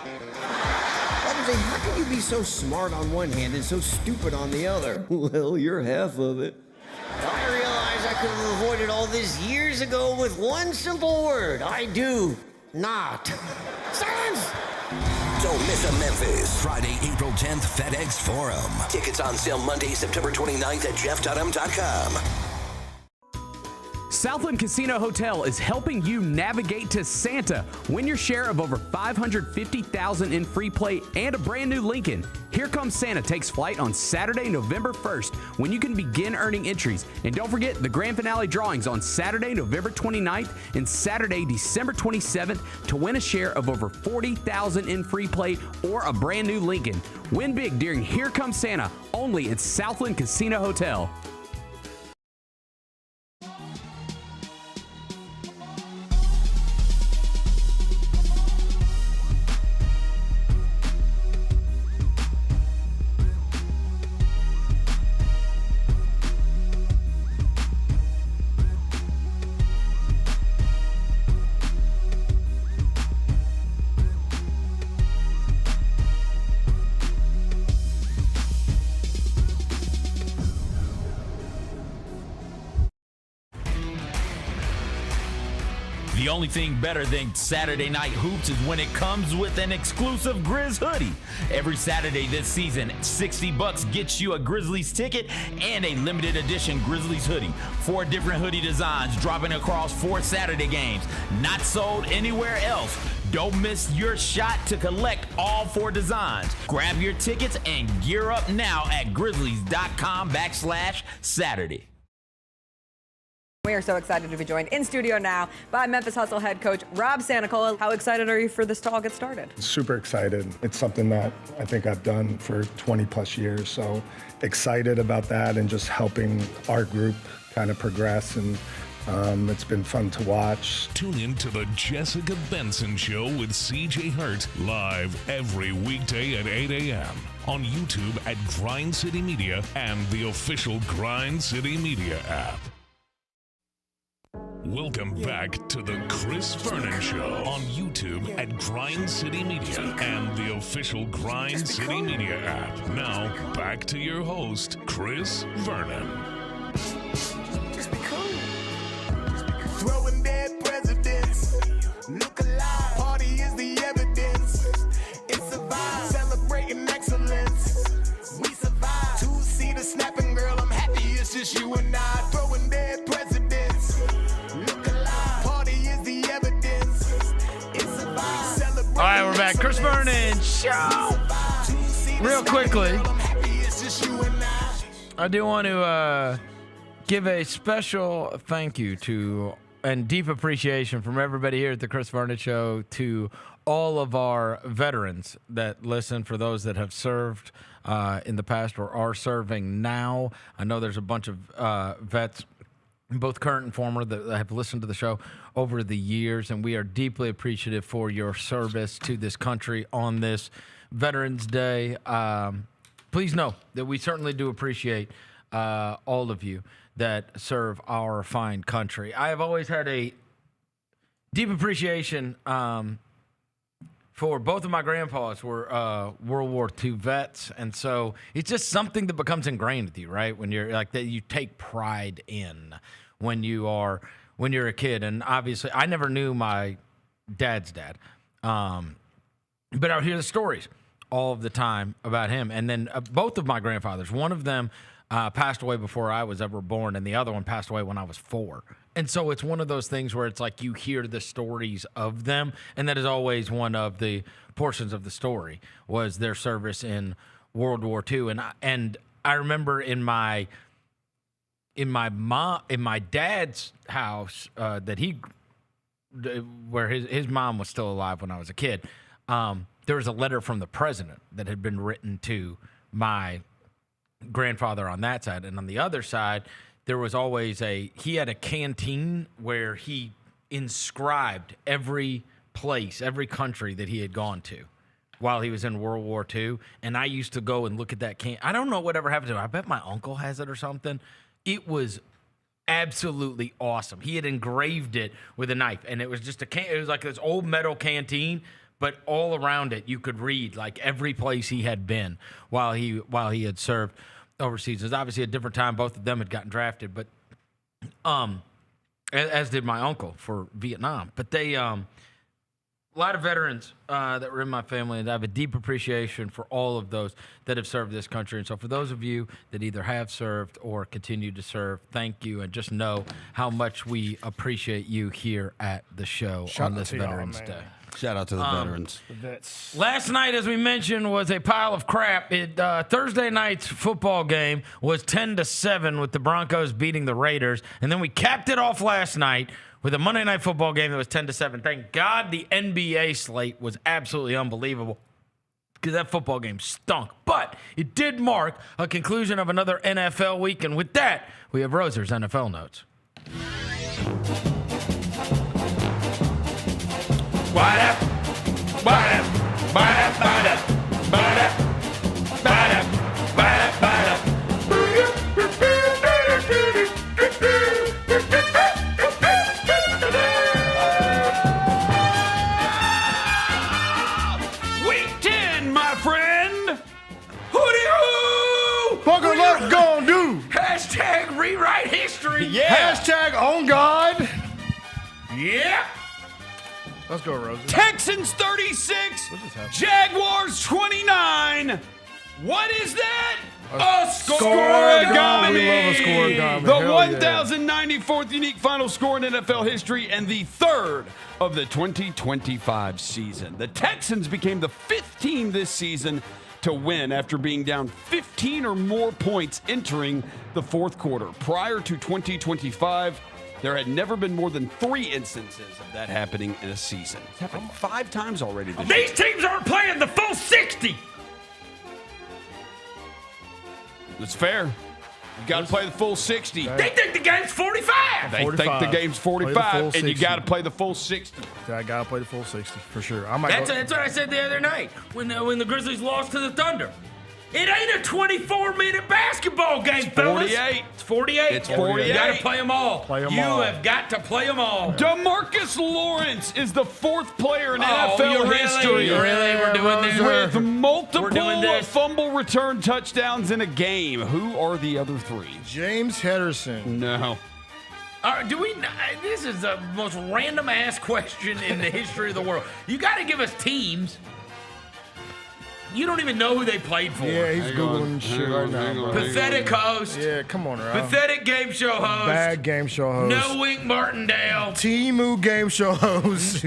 Obviously, how can you be so smart on one hand and so stupid on the other? Well, you're half of it. I realize I could have avoided all this years ago with one simple word. I do not. Silence! Don't miss a Memphis. Friday, April 10th, FedEx Forum. Tickets on sale Monday, September 29th at jeffdunham.com. Southland Casino Hotel is helping you navigate to Santa. Win your share of over $550,000 in free play and a brand new Lincoln. Here Comes Santa takes flight on Saturday, November 1st, when you can begin earning entries. And don't forget the grand finale drawings on Saturday, November 29th and Saturday, December 27th to win a share of over $40,000 in free play or a brand new Lincoln. Win big during Here Comes Santa, only at Southland Casino Hotel. The only thing better than Saturday Night Hoops is when it comes with an exclusive Grizz hoodie. Every Saturday this season, $60 gets you a Grizzlies ticket and a limited edition Grizzlies hoodie. 4 different hoodie designs dropping across 4 Saturday games. Not sold anywhere else. Don't miss your shot to collect all 4 designs. Grab your tickets and gear up now at grizzlies.com/Saturday. We are so excited to be joined in studio now by Memphis Hustle head coach Rob Santacola. How excited are you for this to all get started? Super excited. It's something that I think I've done for 20 plus years. So excited about that and just helping our group kind of progress. And it's been fun to watch. Tune in to the Jessica Benson Show with CJ Hurt live every weekday at 8 a.m. on YouTube at Grind City Media and the official Grind City Media app. Welcome back to the Chris Vernon Show on YouTube at Grind City Media and the official Grind City Media app. Now, back to your host, Chris Vernon. Throwing dead presidents. Look alive. Party is the evidence. It's a vibe. Celebrating excellence. We survive. 2-seater snapping, girl. I'm happy it's just you and I. Throwing dead presidents. Look alive. Party is the evidence. It's a vibe. Celebrating. All right, we're back. Chris Vernon Show. Real quickly, I do want to give a special thank you to and deep appreciation from everybody here at the Chris Vernon Show to all of our veterans that listen, for those that have served in the past or are serving now. I know there's a bunch of vets, both current and former, that have listened to the show over the years, and we are deeply appreciative for your service to this country on this Veterans Day. Please know that we certainly do appreciate all of you that serve our fine country. I have always had a deep appreciation for both of my grandpas were World War II vets, and so it's just something that becomes ingrained with you, right? When you're like that, you take pride in when you're a kid. And obviously, I never knew my dad's dad, but I would hear the stories all of the time about him. And then both of my grandfathers, one of them passed away before I was ever born, and the other one passed away when I was 4. And so it's one of those things where it's like you hear the stories of them, and that is always one of the portions of the story was their service in World War II. And I remember in my dad's house where his mom was still alive when I was a kid. There was a letter from the president that had been written to my grandfather on that side. And on the other side, there was always he had a canteen where he inscribed every place, every country that he had gone to while he was in World War II. And I used to go and look at that can. I don't know whatever happened to it. I bet my uncle has it or something. It was absolutely awesome. He had engraved it with a knife, and it was just it was like this old metal canteen, but all around it you could read like every place he had been while he had served overseas. It was obviously a different time. Both of them had gotten drafted, but as did my uncle for Vietnam. But they a lot of veterans that were in my family, and I have a deep appreciation for all of those that have served this country. And so for those of you that either have served or continue to serve, thank you, and just know how much we appreciate you here at the show on this Veterans Day. Shout out to the veterans. Last night, as we mentioned, was a pile of crap. Thursday night's football game was 10-7 with the Broncos beating the Raiders. And then we capped it off last night with a Monday Night Football game that was 10-7. Thank God the NBA slate was absolutely unbelievable because that football game stunk. But it did mark a conclusion of another NFL week. And with that, we have Roser's NFL notes. What up? What up? What up? What up? What up? What up? What up? What up? Week 10, my friend. Hoodie-hoo! Buckle up, gon' do. Hashtag rewrite history. Yeah. Hashtag on God. Yeah. Let's go, Rosie. Texans 36, Jaguars 29. What is that? A scoregami. We love a scoregami. The Hell yeah. 1,094th unique final score in NFL history and the third of the 2025 season. The Texans became the 5th team this season to win after being down 15 or more points entering the fourth quarter. Prior to 2025, there had never been more than 3 instances of that happening in a season. It's happened 5 times already this year. These teams aren't playing the full 60. It's fair. You got to play the full 60. They think the game's 45. They think the game's 45, and you got to play the full 60. I got to play the full 60 for sure. That's what I said the other night when the Grizzlies lost to the Thunder. It ain't a 24-minute basketball game, fellas. 48. It's 48. It's 48. You got to play them all. You all. have got to play them all. DeMarcus Lawrence is the 4th player in NFL history. Really? We're doing this? With multiple We're doing this? fumble return touchdowns in a game. Who are the other 3? James Harrison. No. This is the most random-ass question in the history of the world. You got to give us teams. You don't even know who they played for. Yeah, he's Googling shit right now, bro. Pathetic host. Yeah, come on, bro. Pathetic game show host. Bad game show host. No Wink Martindale. Timu game show host.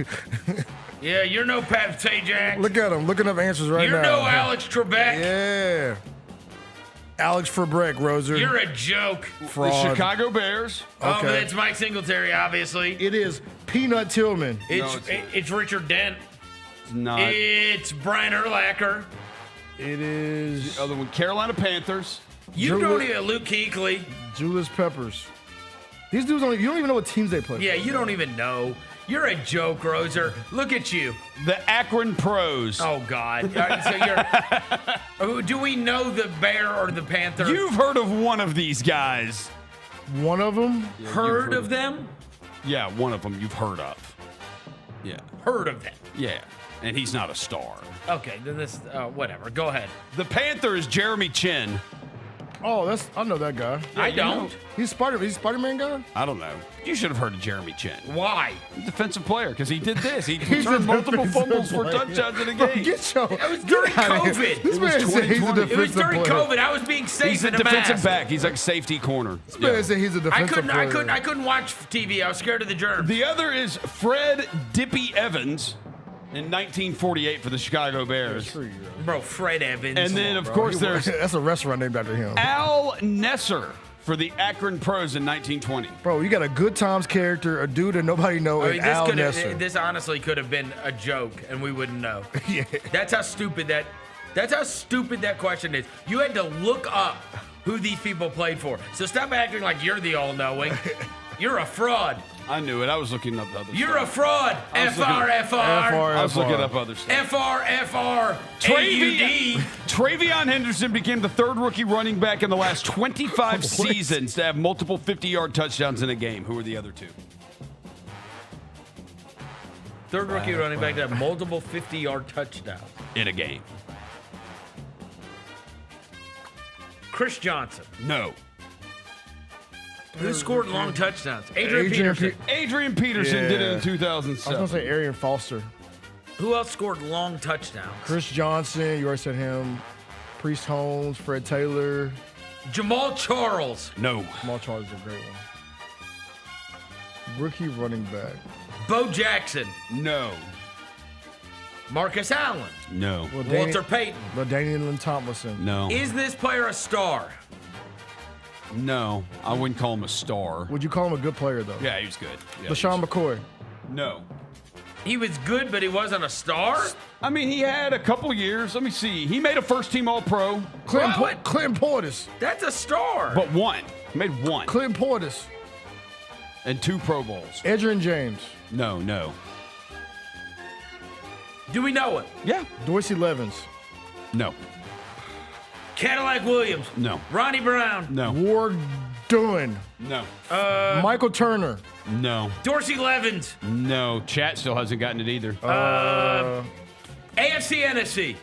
Yeah, you're no Pat Sajak. Look at him, looking up answers right now. You're no Alex Trebek. Yeah. Alex Trebek, Roser. You're a joke. Fraud. The Chicago Bears. Oh, but it's Mike Singletary, obviously. It is Peanut Tillman. It's Richard Dent. It's not. It's Brian Urlacher. It is the other one, Carolina Panthers. You don't even Luke Kuechly. Julius Peppers. These dudes you don't even know what teams they play. Yeah, you don't even know. You're a joke, Roser. Look at you. The Akron Pros. Oh God. So do we know the Bear or the Panther? You've heard of one of these guys. One of them? Yeah, heard of them? Yeah, one of them you've heard of. Yeah. Heard of them. Yeah. And he's not a star. Okay, then this, whatever. Go ahead. The Panther is Jeremy Chin. Oh, I know that guy. I don't. He's Spider-Man guy? I don't know. You should have heard of Jeremy Chin. Why? Defensive player, because he did this. He returned multiple fumbles for touchdowns in a game. It was during COVID. This man said he's a defensive It was during player. COVID. I was being safe He's a in a defensive mask. back. He's like safety corner. This man said he's a defensive player. I couldn't watch TV. I was scared of the germs. The other is Fred Dippy Evans in 1948 for the Chicago Bears. Bro, Fred Evans. And then, of course, there's that's a restaurant named after him. Al Nesser for the Akron Pros in 1920. Bro, you got a Good Times character, a dude that nobody knows, and Al Nesser. This honestly could have been a joke, and we wouldn't know. Yeah. That's how stupid that question is. You had to look up who these people played for. So stop acting like you're the all-knowing. You're a fraud. I knew it. I was looking up the other You're a fraud. FR. I was looking up other stuff. FR. Travion Henderson became the 3rd rookie running back in the last 25 seasons to have multiple 50-yard touchdowns in a game. Who are the other 2? Third rookie running back to have multiple 50-yard touchdowns in a game. Chris Johnson. No. Who scored long touchdowns? Adrian Peterson. Adrian Peterson did it in 2007. I was going to say Arian Foster. Who else scored long touchdowns? Chris Johnson, you already said him. Priest Holmes, Fred Taylor. Jamal Charles. No. Jamal Charles is a great one. Rookie running back. Bo Jackson. No. Marcus Allen. No. Walter Payton. LaDainian Tomlinson. No. Is this player a star? No. I wouldn't call him a star. Would you call him a good player, though? Yeah, he was good. Yeah, LaShawn McCoy. No. He was good, but he wasn't a star? I mean, he had a couple years. Let me see. He made a first-team All-Pro. Clinton Portis. That's a star. But one. He made one. Clinton Portis. And 2 Pro Bowls. Adrian James. No. Do we know it? Yeah. Dorsey Levens. No. Cadillac Williams. No. Ronnie Brown. No. Ward Dunn. No. Michael Turner. No. Dorsey Levens. No. Chat still hasn't gotten it either. AFC, NFC.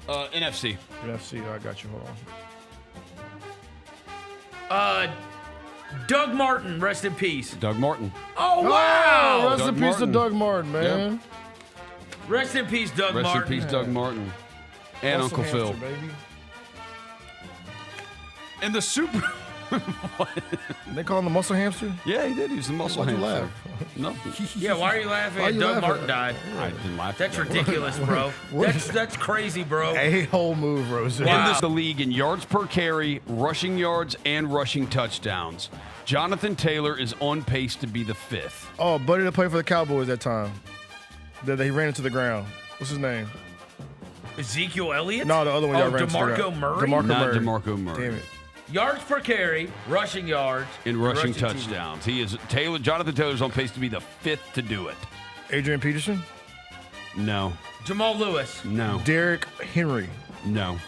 NFC. NFC, I got you. Hold on. Doug Martin, rest in peace. Doug Martin. Oh, wow. Rest in peace to Doug Martin, man. Yep. Rest in peace, Doug Martin. Rest in peace, Doug Martin. And Muscle Uncle Phil. hamster, baby. And the Super... They call him the muscle hamster? Yeah, he did. He was the muscle Why'd you hamster. laugh? No. Yeah, why are you laughing? Why you Doug laughing? Martin died. I didn't laugh. That's ridiculous, bro. That's crazy, bro. A-hole move, Rosen. In this, the league in yards per carry, rushing yards, and rushing touchdowns. Jonathan Taylor is on pace to be the 5th. Oh, buddy that played for the Cowboys that time. That he ran into the ground. What's his name? Ezekiel Elliott? No, the other one. y'all ran into the DeMarco ground. Murray? DeMarco Not Murray. DeMarco Murray. Damn it. Yards per carry, rushing yards, In rushing TD. touchdowns. Jonathan Taylor's on pace to be the 5th to do it. Adrian Peterson? No. Jamal Lewis. No. Derrick Henry. No.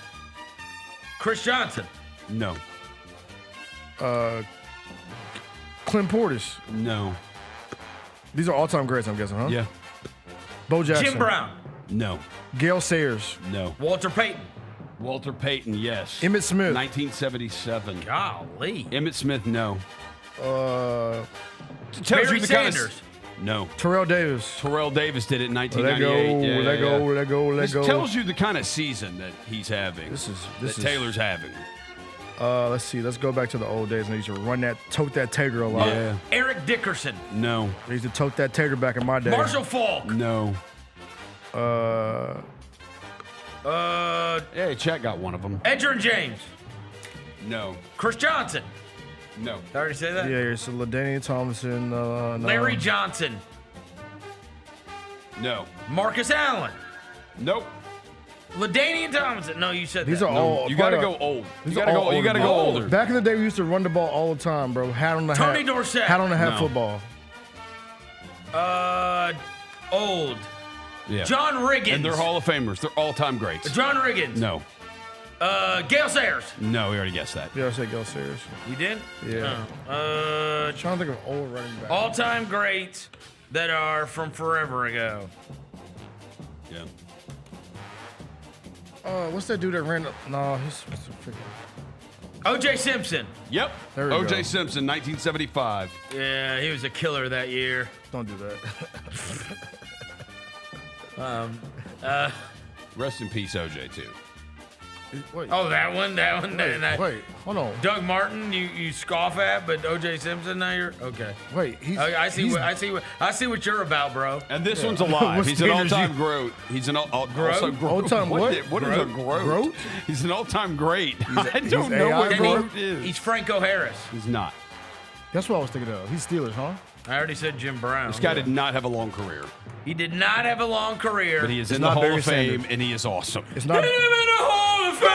Chris Johnson. No. Clint Portis. No. These are all-time greats, I'm guessing, huh? Yeah. Bo Jackson. Jim Brown. No. Gail Sayers. No. Walter Payton. Walter Payton, yes. Emmitt Smith. 1977. Golly. Emmitt Smith, no. Barry Sanders. No. Terrell Davis. Terrell Davis did it in Let 1998. go. This tells you the kind of season that he's having. This is Taylor's having. Let's see. Let's go back to the old days. And they used to tote that Tager a lot. Yeah. Eric Dickerson. No. They used to tote that Tager back in my day. Marshall Faulk. No. Hey, Chet got one of them. Edgerrin James. No. Chris Johnson. No. Did I already say that? Yeah, so LaDainian Tomlinson. No. Larry Johnson. No. Marcus Allen. Nope. LaDainian Tomlinson. No, you said These that. are all. You gotta go old. These You are gotta all go. You gotta go older. Back in the day, we used to run the ball all the time, bro. Hat on the hat. Tony Dorsett. Hat on the hat No. football. Old. Yeah. John Riggins. And they're Hall of Famers. They're all-time greats. John Riggins. No. Gail Sayers. No, we already guessed that. Yeah, I said Gail Sayers. You did? Yeah. No. I'm trying to think of old running back. All-time greats that are from forever ago. Yeah. What's that dude that ran? No, he's. O.J. Simpson. Yep. There we O.J. go. Simpson, 1975. Yeah, he was a killer that year. Don't do that. Rest in peace, O.J. too. Wait. Oh, that one. Wait, hold on. Doug Martin, you scoff at, but O.J. Simpson, now you're okay. Wait, he's. I see what you're about, bro. And this one's alive. What He's an state is all-time you? GROAT. He's an also GROAT. All-time what? What is a GROAT? GROAT? He's an all-time great. I he's don't know AI what GROAT? GROAT is. He's Franco Harris. He's not. That's what I was thinking of. He's Steelers, huh? I already said Jim Brown. This guy did not have a long career, He did not have a long career. but he is It's in the not Hall Barry of Fame, Sanders. and he is awesome. It's not. Hit him in the Hall of Fame.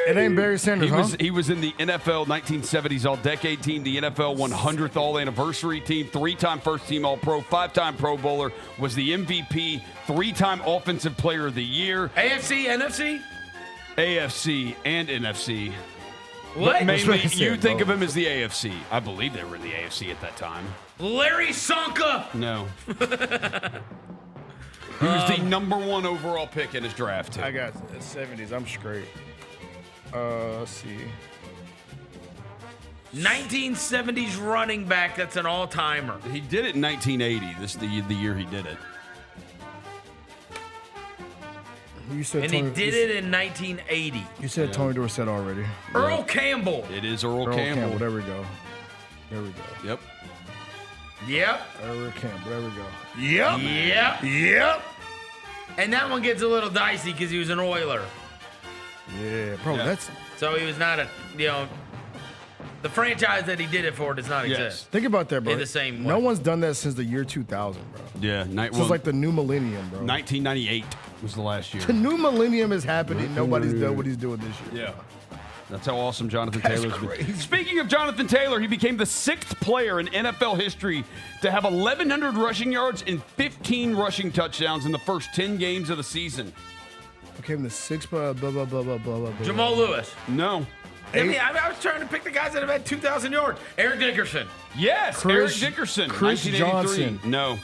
It ain't Barry Sanders, He was in the NFL 1970s All-Decade Team, the NFL 100th All-Anniversary Team, 3-time First-Team All-Pro, 5-time Pro Bowler, was the MVP, 3-time Offensive Player of the Year, AFC, NFC? AFC, and NFC. What? But mainly, That's what I you said, think bro. of him as the AFC. I believe they were in the AFC at that time. Larry Sonka. No. He was the number 1 overall pick in his draft, too. I got 70s. I'm straight. Let's see. 1970s running back. That's an all-timer. He did it in 1980. This is the year he did it. You said And he did it in 1980. You said Tony Dorsett already. Earl Campbell. It is Earl Campbell. There we go. There we go. Yep. Yep. Earl Campbell. There we go. Yep. And that one gets a little dicey because he was an Oiler. Yeah, bro, that's... So he was not the franchise that he did it for does not exist. Think about that, bro. In the same way. No one's done that since the year 2000, bro. Yeah. Since like the new millennium, bro. 1998 was the last year. The new millennium is happening. Nobody's done what he's doing this year. Yeah. That's how awesome Jonathan That's Taylor's been. crazy. Speaking of Jonathan Taylor, he became the 6th player in NFL history to have 1,100 rushing yards and 15 rushing touchdowns in the first 10 games of the season. Became the 6th, blah, blah, blah, blah, blah, blah. Jamal Lewis. No. I was trying to pick the guys that have had 2,000 yards. Eric Dickerson. Yes, Eric Dickerson. Chris 1983. Johnson. No.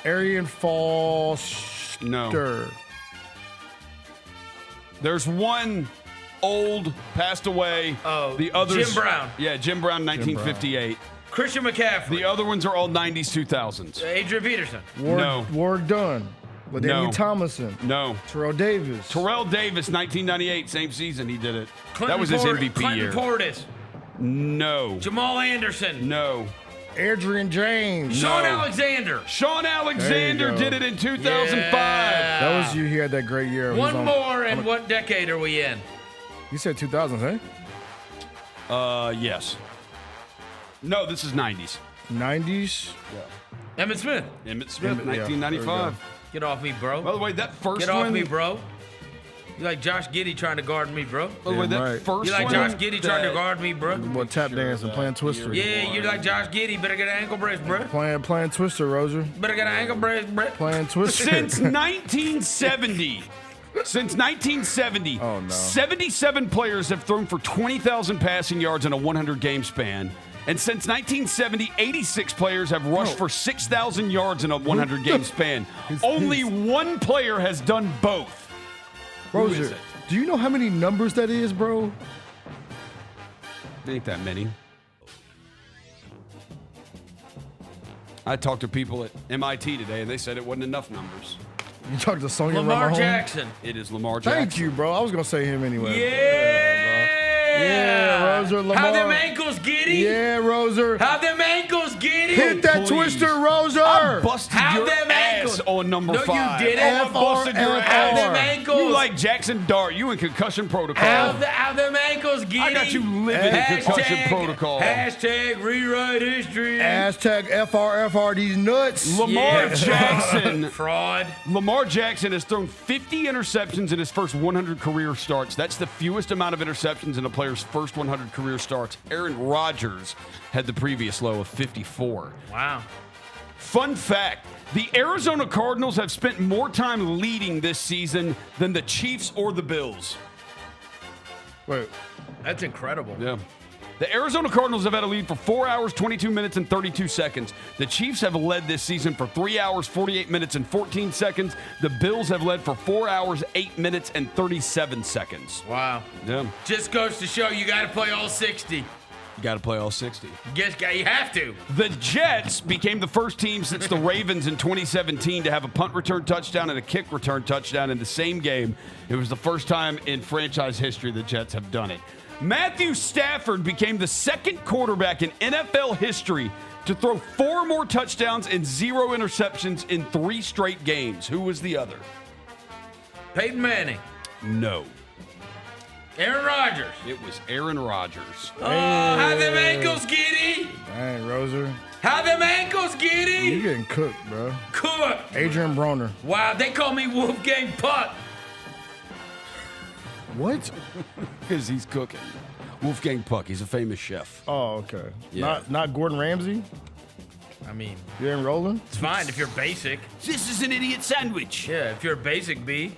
Arian Foster. No. There's one old, passed away. Oh, the others, Jim Brown. Yeah, Jim Brown, 1958. Christian McCaffrey. The other ones are all 90s, 2000s. Adrian Peterson. Ward Dunn. LaDainian Tomlinson. No. Terrell Davis. Terrell Davis, 1998, same season he did it. Clinton that was his MVP Clinton year. Portis. No. Jamal Anderson. No. Adrian James. Sean Alexander. Sean Alexander did it in 2005. Yeah. That was you. He had that great year. One more, and what decade are we in? You said 2000s, eh? Yes. No, this is 90s. 90s? Yeah. Emmett Smith. Emmett Smith, 1995. Get off me, bro. By the way, that first Get one. off me, bro. You like Josh Giddey trying to guard me, bro? By the way, that first You like one. Josh Giddey trying to guard me, bro? What, tap dancing, playing Twister. Yeah, you like Josh Giddey. Better get an ankle brace, bro. Playing Twister, Roser. Better get an ankle brace, bro. Playing Twister. Since 1970. Since 1970, 77 players have thrown for 20,000 passing yards in a 100-game span. And since 1970, 86 players have rushed for 6,000 yards in a 100-game span. Only one player has done both. Roser, do you know how many numbers that is, bro? Ain't that many. I talked to people at MIT today, and they said it wasn't enough numbers. You talked to Sonya Lamar Ramon? Jackson. It is Lamar Jackson. Thank you, bro. I was going to say him anyway. Yeah, Roser, Lamar. How them ankles, Giddy? Yeah, Roser. How them ankles, Giddy? Hit that Twister, Roser. I busted How your them ass ankles? on number No, 5. you didn't. I busted your How ass. them ankles? You like Jackson Dart. You in concussion protocol. How them ankles, Giddy? I got you living in concussion protocol. Hashtag rewrite history. Hashtag FRFR these nuts. Lamar Jackson. Fraud. Lamar Jackson has thrown 50 interceptions in his first 100 career starts. That's the fewest amount of interceptions in a player's first 100 career starts. Aaron Rodgers had the previous low of 54. Wow. Fun fact, the Arizona Cardinals have spent more time leading this season than the Chiefs or the Bills. Wait. That's incredible. Yeah. The Arizona Cardinals have had a lead for 4 hours, 22 minutes, and 32 seconds. The Chiefs have led this season for 3 hours, 48 minutes, and 14 seconds. The Bills have led for 4 hours, 8 minutes, and 37 seconds. Wow. Yeah. Just goes to show you got to play all 60. You got to play all 60. You have to. The Jets became the first team since the Ravens in 2017 to have a punt return touchdown and a kick return touchdown in the same game. It was the first time in franchise history the Jets have done it. Matthew Stafford became the second quarterback in NFL history to throw 4 more touchdowns and 0 interceptions in 3 straight games. Who was the other? Peyton Manning. No. Aaron Rodgers. It was Aaron Rodgers. Oh, how them ankles, Giddy? Dang, Roser. How them ankles, Giddy? You getting cooked, bro. Cooked. Adrian Broner. Wow, they call me Wolfgang Puck. What? Because he's cooking. Wolfgang Puck. He's a famous chef. Oh, okay. Yeah. Not Gordon Ramsay? I mean, You ain't rolling? it's fine if you're basic. This is an idiot sandwich. Yeah, if you're a basic B.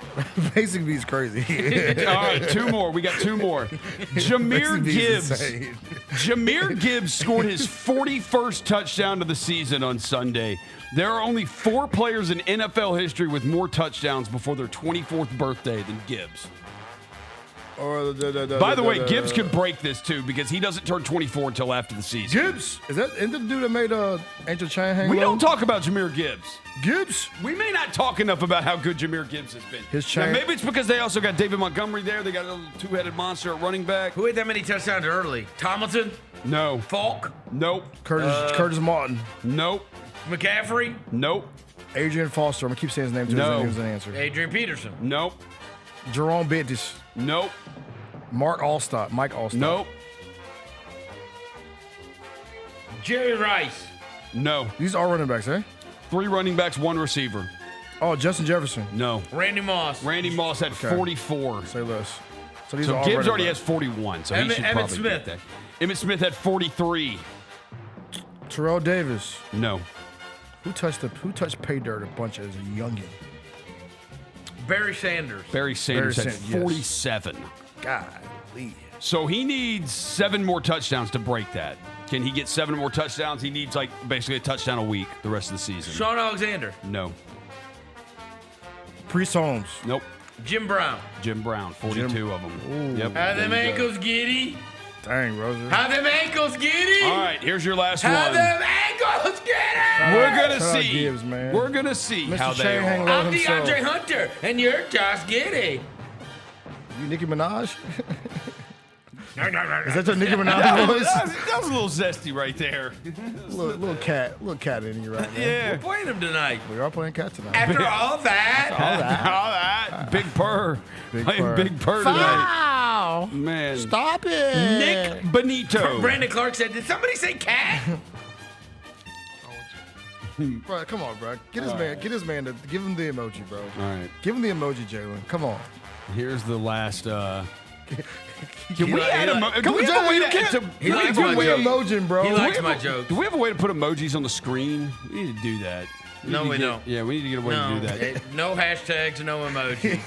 Basic B's crazy. All right, 2 more. We got 2 more. Jahmyr Basic B's Gibbs. insane. Jahmyr Gibbs scored his 41st touchdown of the season on Sunday. There are only 4 players in NFL history with more touchdowns before their 24th birthday than Gibbs. By the way, Gibbs could break this too because he doesn't turn 24 until after the season. Gibbs? Isn't the dude that made Angel Chain hang We low? don't talk about Jahmyr Gibbs. Gibbs? We may not talk enough about how good Jahmyr Gibbs has been. His Now, chain. maybe it's because they also got David Montgomery there. They got a little 2-headed monster at running back. Who had that many touchdowns early? Tomlinson? No. Falk? Nope. Curtis Martin. Nope. McCaffrey? Nope. Adrian Foster. I'm going to keep saying his name too. No. His name was an answer. Adrian Peterson? Nope. Jerome Bettis. Nope. Mike Allstott. Nope. Jerry Rice? No. These are running backs, eh? 3 running backs, 1 receiver. Oh, Justin Jefferson. No. Randy Moss? Randy Moss had 44. Say less. So these So are all Gibbs running already backs. has 41, so he Emmitt should probably Smith. get that. Emmitt Smith had 43. Terrell Davis. No. Who touched pay dirt a bunch as a youngin? Barry Sanders? Barry Sanders had Sanders, yes. 47. Golly. So he needs 7 more touchdowns to break that. Can he get 7 more touchdowns? He needs like basically a touchdown a week the rest of the season. Sean Alexander? No. Priest Holmes. Nope. Jim Brown? Jim Brown, 42 of them. Yep. How them there you go. ankles giddy? Dang, Roser. How them ankles giddy? All right, here's your last How one. them ankles giddy? We're gonna Shout out see. Gibbs, man. We're gonna see Mr. how they Chain hang are. low I'm himself. DeAndre Hunter, and you're Josh Giddy. You Nicki Minaj? Is that your Nicki Minaj voice? That was a little zesty right there. little cat in you right now. Yeah. We're playing him tonight. We are playing cat tonight. After all that, All that. Big Purr. Big Playing Purr. Big Purr tonight. Foul! Man. Stop it! Nick Benito. Brandon Clarke said, "Did somebody say cat?" Bro, come on, bro. Get his man to give him the emoji, bro. All right. Give him the emoji, Jalen. Come on. Here's the last. Can we li- add he li- emoji? Come on, Jalen. You can't. He You likes can my way joke. emojing, bro. He likes we my have a- jokes. Do we have a way to put emojis on the screen? We need to do that. No, we don't. Yeah, we need to get a way to do that. No hashtags, no emoji.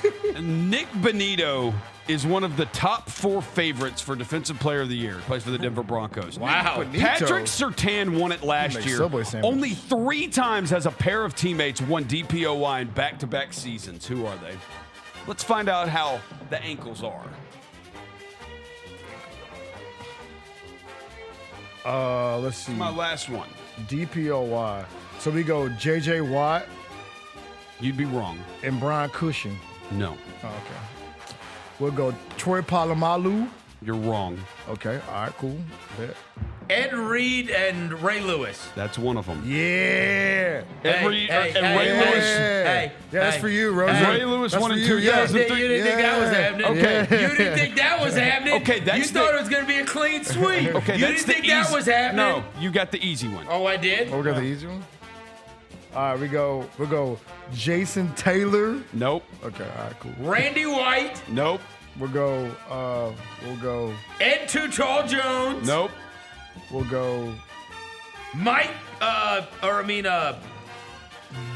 Nick Benito is one of the top 4 favorites for Defensive Player of the Year. Plays for the Denver Broncos. Wow. Benito. Patrick Surtain won it last Make year. Subway sandwiches. Only 3 times has a pair of teammates won DPOY in back-to-back seasons. Who are they? Let's find out how the ankles are. Let's see. My last one. DPOY. So we go J.J. Watt You'd be wrong. and Brian Cushing. No, Oh, okay. We'll go Troy Polamalu. you're wrong. Okay. All right. Cool. Bet. Ed Reed and Ray Lewis. That's one of them. Yeah. Ed Reed- and Ray yeah. Lewis. Hey, Yeah, that's hey. for you, Rose. Ray Lewis That's won for in you. Yeah. 2003. You didn't think that was happening. Okay. You didn't think that was happening. Okay, that's you thought the- it was going to be a clean sweep. Okay, you that's didn't the think that easy- was happening. No, you got the easy one. Oh, I did. Oh, we got the easy one. All right, we'll go Jason Taylor. Nope. Okay, all right, cool. Randy White. Nope. We'll go Ed Too Tall Jones. Nope. we'll go Mike.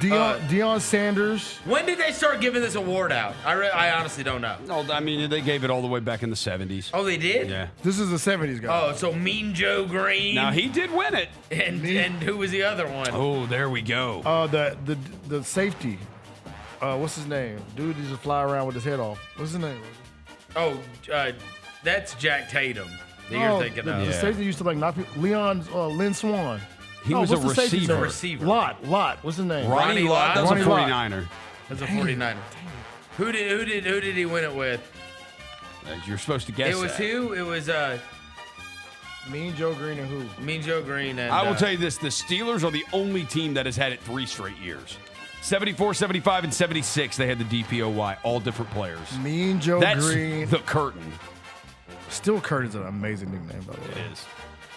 Deion Sanders. When did they start giving this award out? I honestly don't know. No, I mean, they gave it all the way back in the 70s. Oh, they did? Yeah. This is the 70s guy. Oh, so Mean Joe Green. Now, he did win it. And who was the other one? Oh, there we go. The safety. What's his name? Dude used to fly around with his head off. What's his name? Oh, that's Jack Tatum that you're thinking of. The safety used to like knock people. Lynn Swan. He was what's a the safety receiver. name? Receiver. Lot. What's his name? Ronnie Lott, that's Ronnie a Lott. 49er. That's a 49er. Who did he win it with? You're supposed to guess It was that. who? It was Mean Joe Green and who? Mean Joe Green and I will tell you this. The Steelers are the only team that has had it 3 straight years. 74, 75, and 76, they had the DPOY, all different players. Mean Joe That's Green. the curtain. Still Kurt is an amazing nickname, by the way. It is.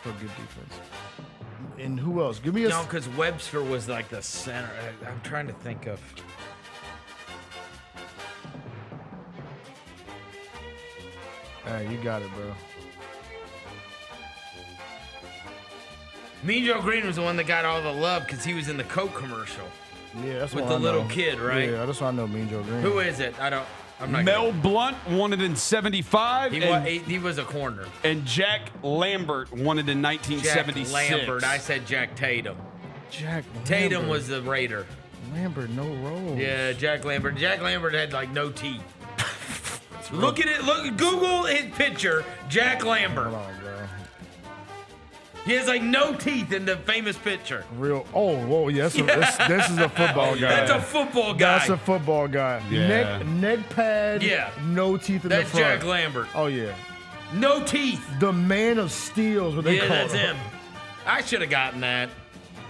For good defense. And who else? Give me a. No, because Webster was like the center. I'm trying to think of. Hey, you got it, bro. Mean Joe Green was the one that got all the love because he was in the Coke commercial. Yeah, that's with what the I little know. kid, right? Yeah, that's why I know Mean Joe Green. Who is it? I'm not. Mel Blunt won it in 75. He was a corner. And Jack Lambert won it in 1976. Jack Lambert. I said Jack Tatum. Jack Lambert. Tatum was the Raider. Lambert, no roll. Yeah, Jack Lambert. Jack Lambert had like no teeth. Look at it. Look, Google his picture. Jack Lambert. Hold on, bro. He has like no teeth in the famous picture. Real. Oh, whoa, yeah. This is a football guy. That's a football guy. That's a football guy. Yeah. Neck pad. Yeah. No teeth in That's the front. Jack Lambert. Oh yeah. No teeth. The man of steel is what they Yeah, call that's him. I should have gotten that.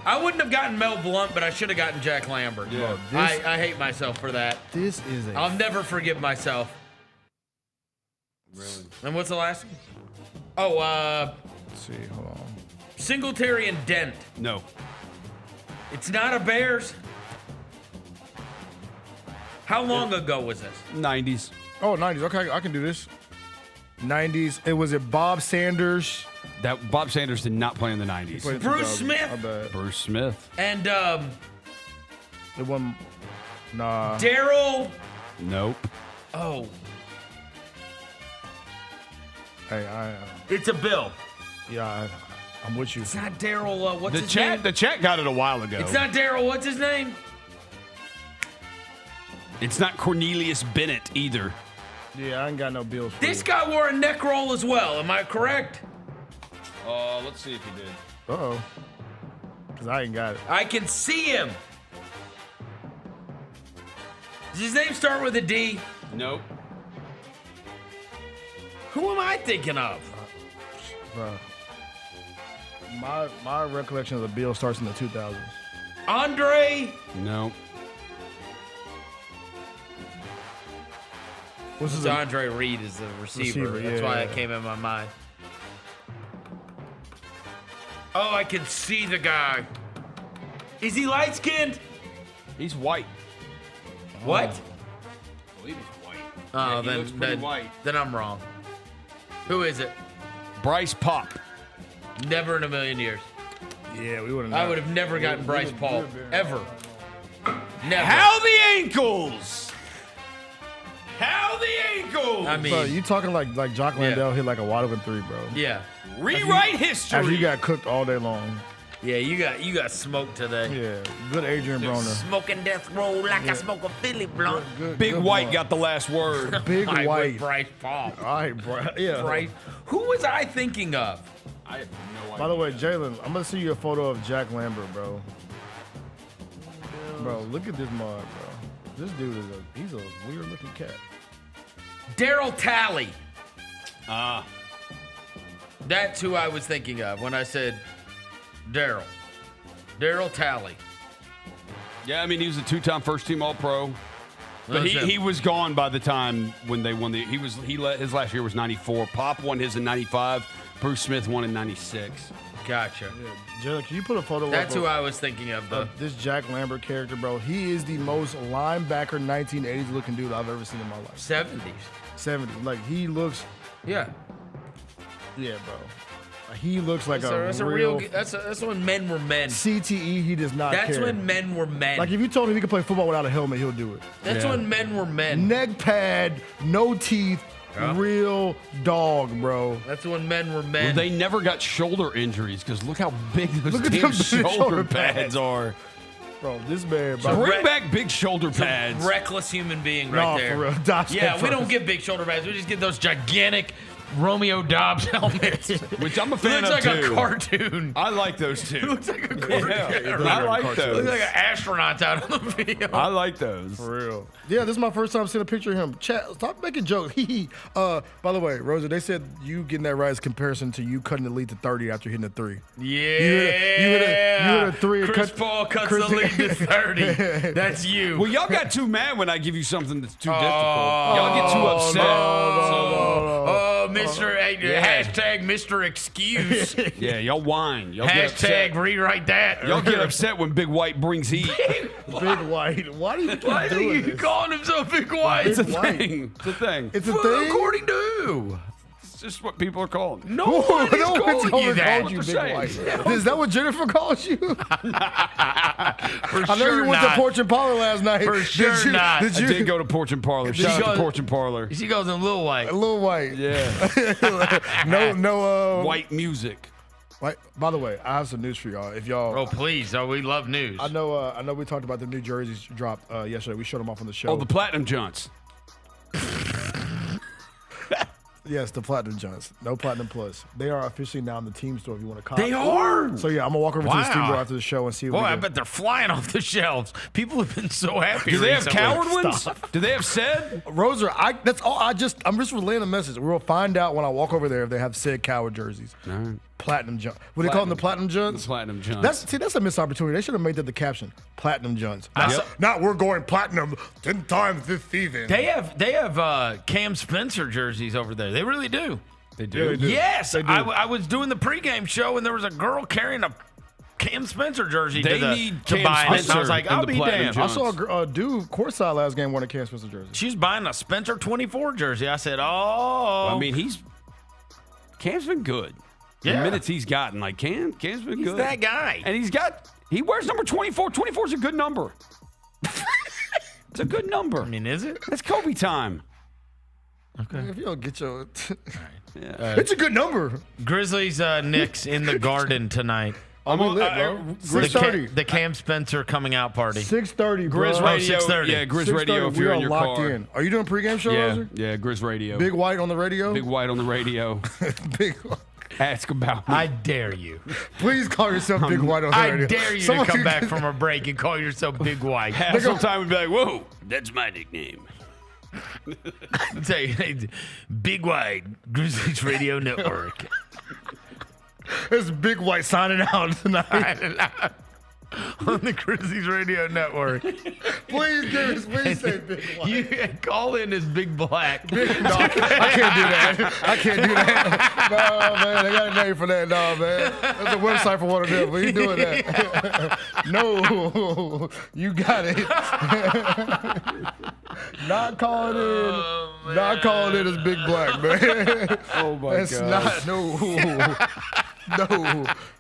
I wouldn't have gotten Mel Blunt, but I should have gotten Jack Lambert. Yeah. I hate myself for that. This is a. I'll never forgive myself. Really? And what's the last one? Oh, Let's see, hold on. Singletary and Dent. No. It's not a Bears. How long ago was this? 90s. Oh, 90s. Okay, I can do this. 90s. It was it Bob Sanders. That Bob Sanders did not play in the 90s. Played in Bruce 2000. Smith? I bet. Bruce Smith. And It wasn't. Nah. Daryl. Nope. Oh, Hey, it's a Bill. I'm with you. It's not Daryl. What's The his chat, name? the chat got it a while ago. It's not Daryl. What's his name? It's not Cornelius Bennett either. Yeah, I ain't got no bills for This you. guy wore a neck roll as well. Am I correct? Let's see if he did. Uh-oh. Because I ain't got it. I can see him. Does his name start with a D? Nope. Who am I thinking of? Bro. My recollection of the bill starts in the 2000s. Andre? No. What's his It's Andre Reed is the receiver. That's why it came in my mind. Oh, I can see the guy. Is he light skinned? He's white. What? I believe he's white. Oh, Yeah, he then, looks pretty then, white. then I'm wrong. Who is it? Bryce Pop. Never in a million years. Yeah, we would have. I would have never gotten Bryce Paul. Ever. Never. How the ankles? How the ankles? I mean, Bro, you talking like Jock Landale hit like a wide open three, bro. yeah. Rewrite history. After you got cooked all day long. Yeah, you got smoked today. Yeah, good Adrian Broner. Smoking death roll like I smoke a Philly blunt. Big White got the last word. Big I White. went Bryce Paul. All right, bro. Yeah. Bryce. Who was I thinking of? I have no idea. By the way, Jalen, I'm gonna see you a photo of Jack Lambert, bro. Bro, look at this mug, bro. This dude is he's a weird looking cat. Daryl Talley. Ah. That's who I was thinking of when I said Daryl. Daryl Talley. Yeah, I mean, he was a two-time first-team All-Pro. But That's him. he was gone by the time when they won the. His last year was 94. Pop won his in 95. Bruce Smith won in 96. Gotcha. Jalen, can you put a photo That's up who I was thinking of, though. this Jack Lambert character, bro? He is the most linebacker 1980s looking dude I've ever seen in my life. 70s. 70. Like he looks. Yeah. Yeah, bro. He looks like That's a real. That's when men were men. CTE. He does not That's care. when men were men. Like if you told him he could play football without a helmet, he'll do it. That's when men were men. Neck pad, no teeth, real dog, bro. That's when men were men. Well, they never got shoulder injuries because look how big those Look at damn them big shoulder shoulder pads pads. are. Bro, this man, So bro. bring back big shoulder pads. Reckless human being right No, there. for real. Dobbs Yeah, head we don't first. get big shoulder pads. We just get those gigantic Romeo Dobbs helmets. Which I'm a fan looks of like too. a cartoon. I like those too. Looks like a cartoon. I like those. Looks like an astronaut out on the field. I like those. For real. Yeah, this is my first time seeing a picture of him. Chat, stop making jokes. By the way, Rosa, they said you getting that right is comparison to you cutting the lead to 30 after hitting a three. Yeah. You hit a three. Chris Paul cuts the lead to 30. That's you. Well, y'all got too mad when I give you something that's too difficult. Y'all get too upset. Mr. Hashtag Mr. Excuse. Yeah, y'all whine. Y'all get upset. Hashtag rewrite that. Y'all get upset when Big White brings heat. Big White. Why do you keep Why are doing you this? calling himself Big White? It's a thing. It's a thing. It's a Well, thing. according to who? just what people are calling. No one calling you that. called you Big White. Is that what Jennifer calls you? I know you went to Porch and Parlor last night. For sure not. I did go to Porch and Parlor. Shout out to Porch and Parlor. She goes in Lil White. Lil White. Yeah. no. White music. Right. By the way, I have some news for y'all. If y'all, Oh, please. Oh, we love news. I know we talked about the new jerseys dropped yesterday. We showed them off on the show. Oh, the Platinum Johnts. Yes, the Platinum Johnts. No Platinum Plus. They are officially now in the team store if you want to cop. They are? So, yeah, I'm going to walk over to the team store after the show and see what Boy, we I get. bet they're flying off the shelves. People have been so happy. Do they have recently. coward ones? Stop. Do they have said? Roser, that's all. I'm just relaying a message. We'll find out when I walk over there if they have said coward jerseys. All right. Platinum Jones. What do they call them? The Platinum Jones? The Platinum Jones. That's a missed opportunity. They should have made that the caption. Platinum Jones. Yep. Not we're going platinum 10 times this season. They have Cam Spencer jerseys over there. They really do. They do. Yeah, they do. Yes. They do. I was doing the pregame show, and there was a girl carrying a Cam Spencer jersey They to need to Cam buy. And I Spencer was like, in I'll the be Platinum damned. I saw a dude courtside last game wearing a Cam Spencer jersey. She's buying a Spencer 24 jersey. I said, oh. I mean, Cam's been good. Yeah. The minutes he's gotten, Cam's been he's good. that guy. And he wears number 24. 24 is a good number. It's a good number. I mean, is it? That's Kobe time. Okay. If you don't get your... Yeah. It's a good number. Grizzlies, Knicks in the Garden tonight. I'm lit, bro. 6:30. The Cam Spencer coming out party. 6:30, bro. Grizz Radio. 6:30. Yeah, Grizz Radio if we you're are in your locked car. in. Are you doing a pregame show, Yeah, Roser? yeah, Grizz Radio. Big White on the radio? Big White on the radio. Big Ask about me. I dare you. Please call yourself Big White on the I radio. dare you Someone to come can- back from a break and call yourself Big White. Sometime we'd be like, whoa, that's my nickname. Say, hey, Big White, Grizzlies Radio Network. It's Big White signing out tonight. On the Grizzlies Radio Network. Please say Big White. You call in as Big Black. No, I can't do that. I can't do that. No, man, I got a name for that. No, man. There's a website for one of them, but you doing that. No, you got it. Not calling in. Not calling in as Big Black, man. Oh, my That's God. not, no.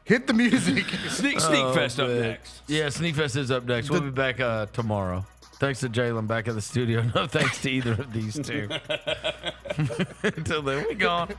Hit the music. Sneak Fest up next. Yeah, Sneak Fest is up next. We'll be back tomorrow. Thanks to Jalen back at the studio. No thanks to either of these two. Until then, we gone.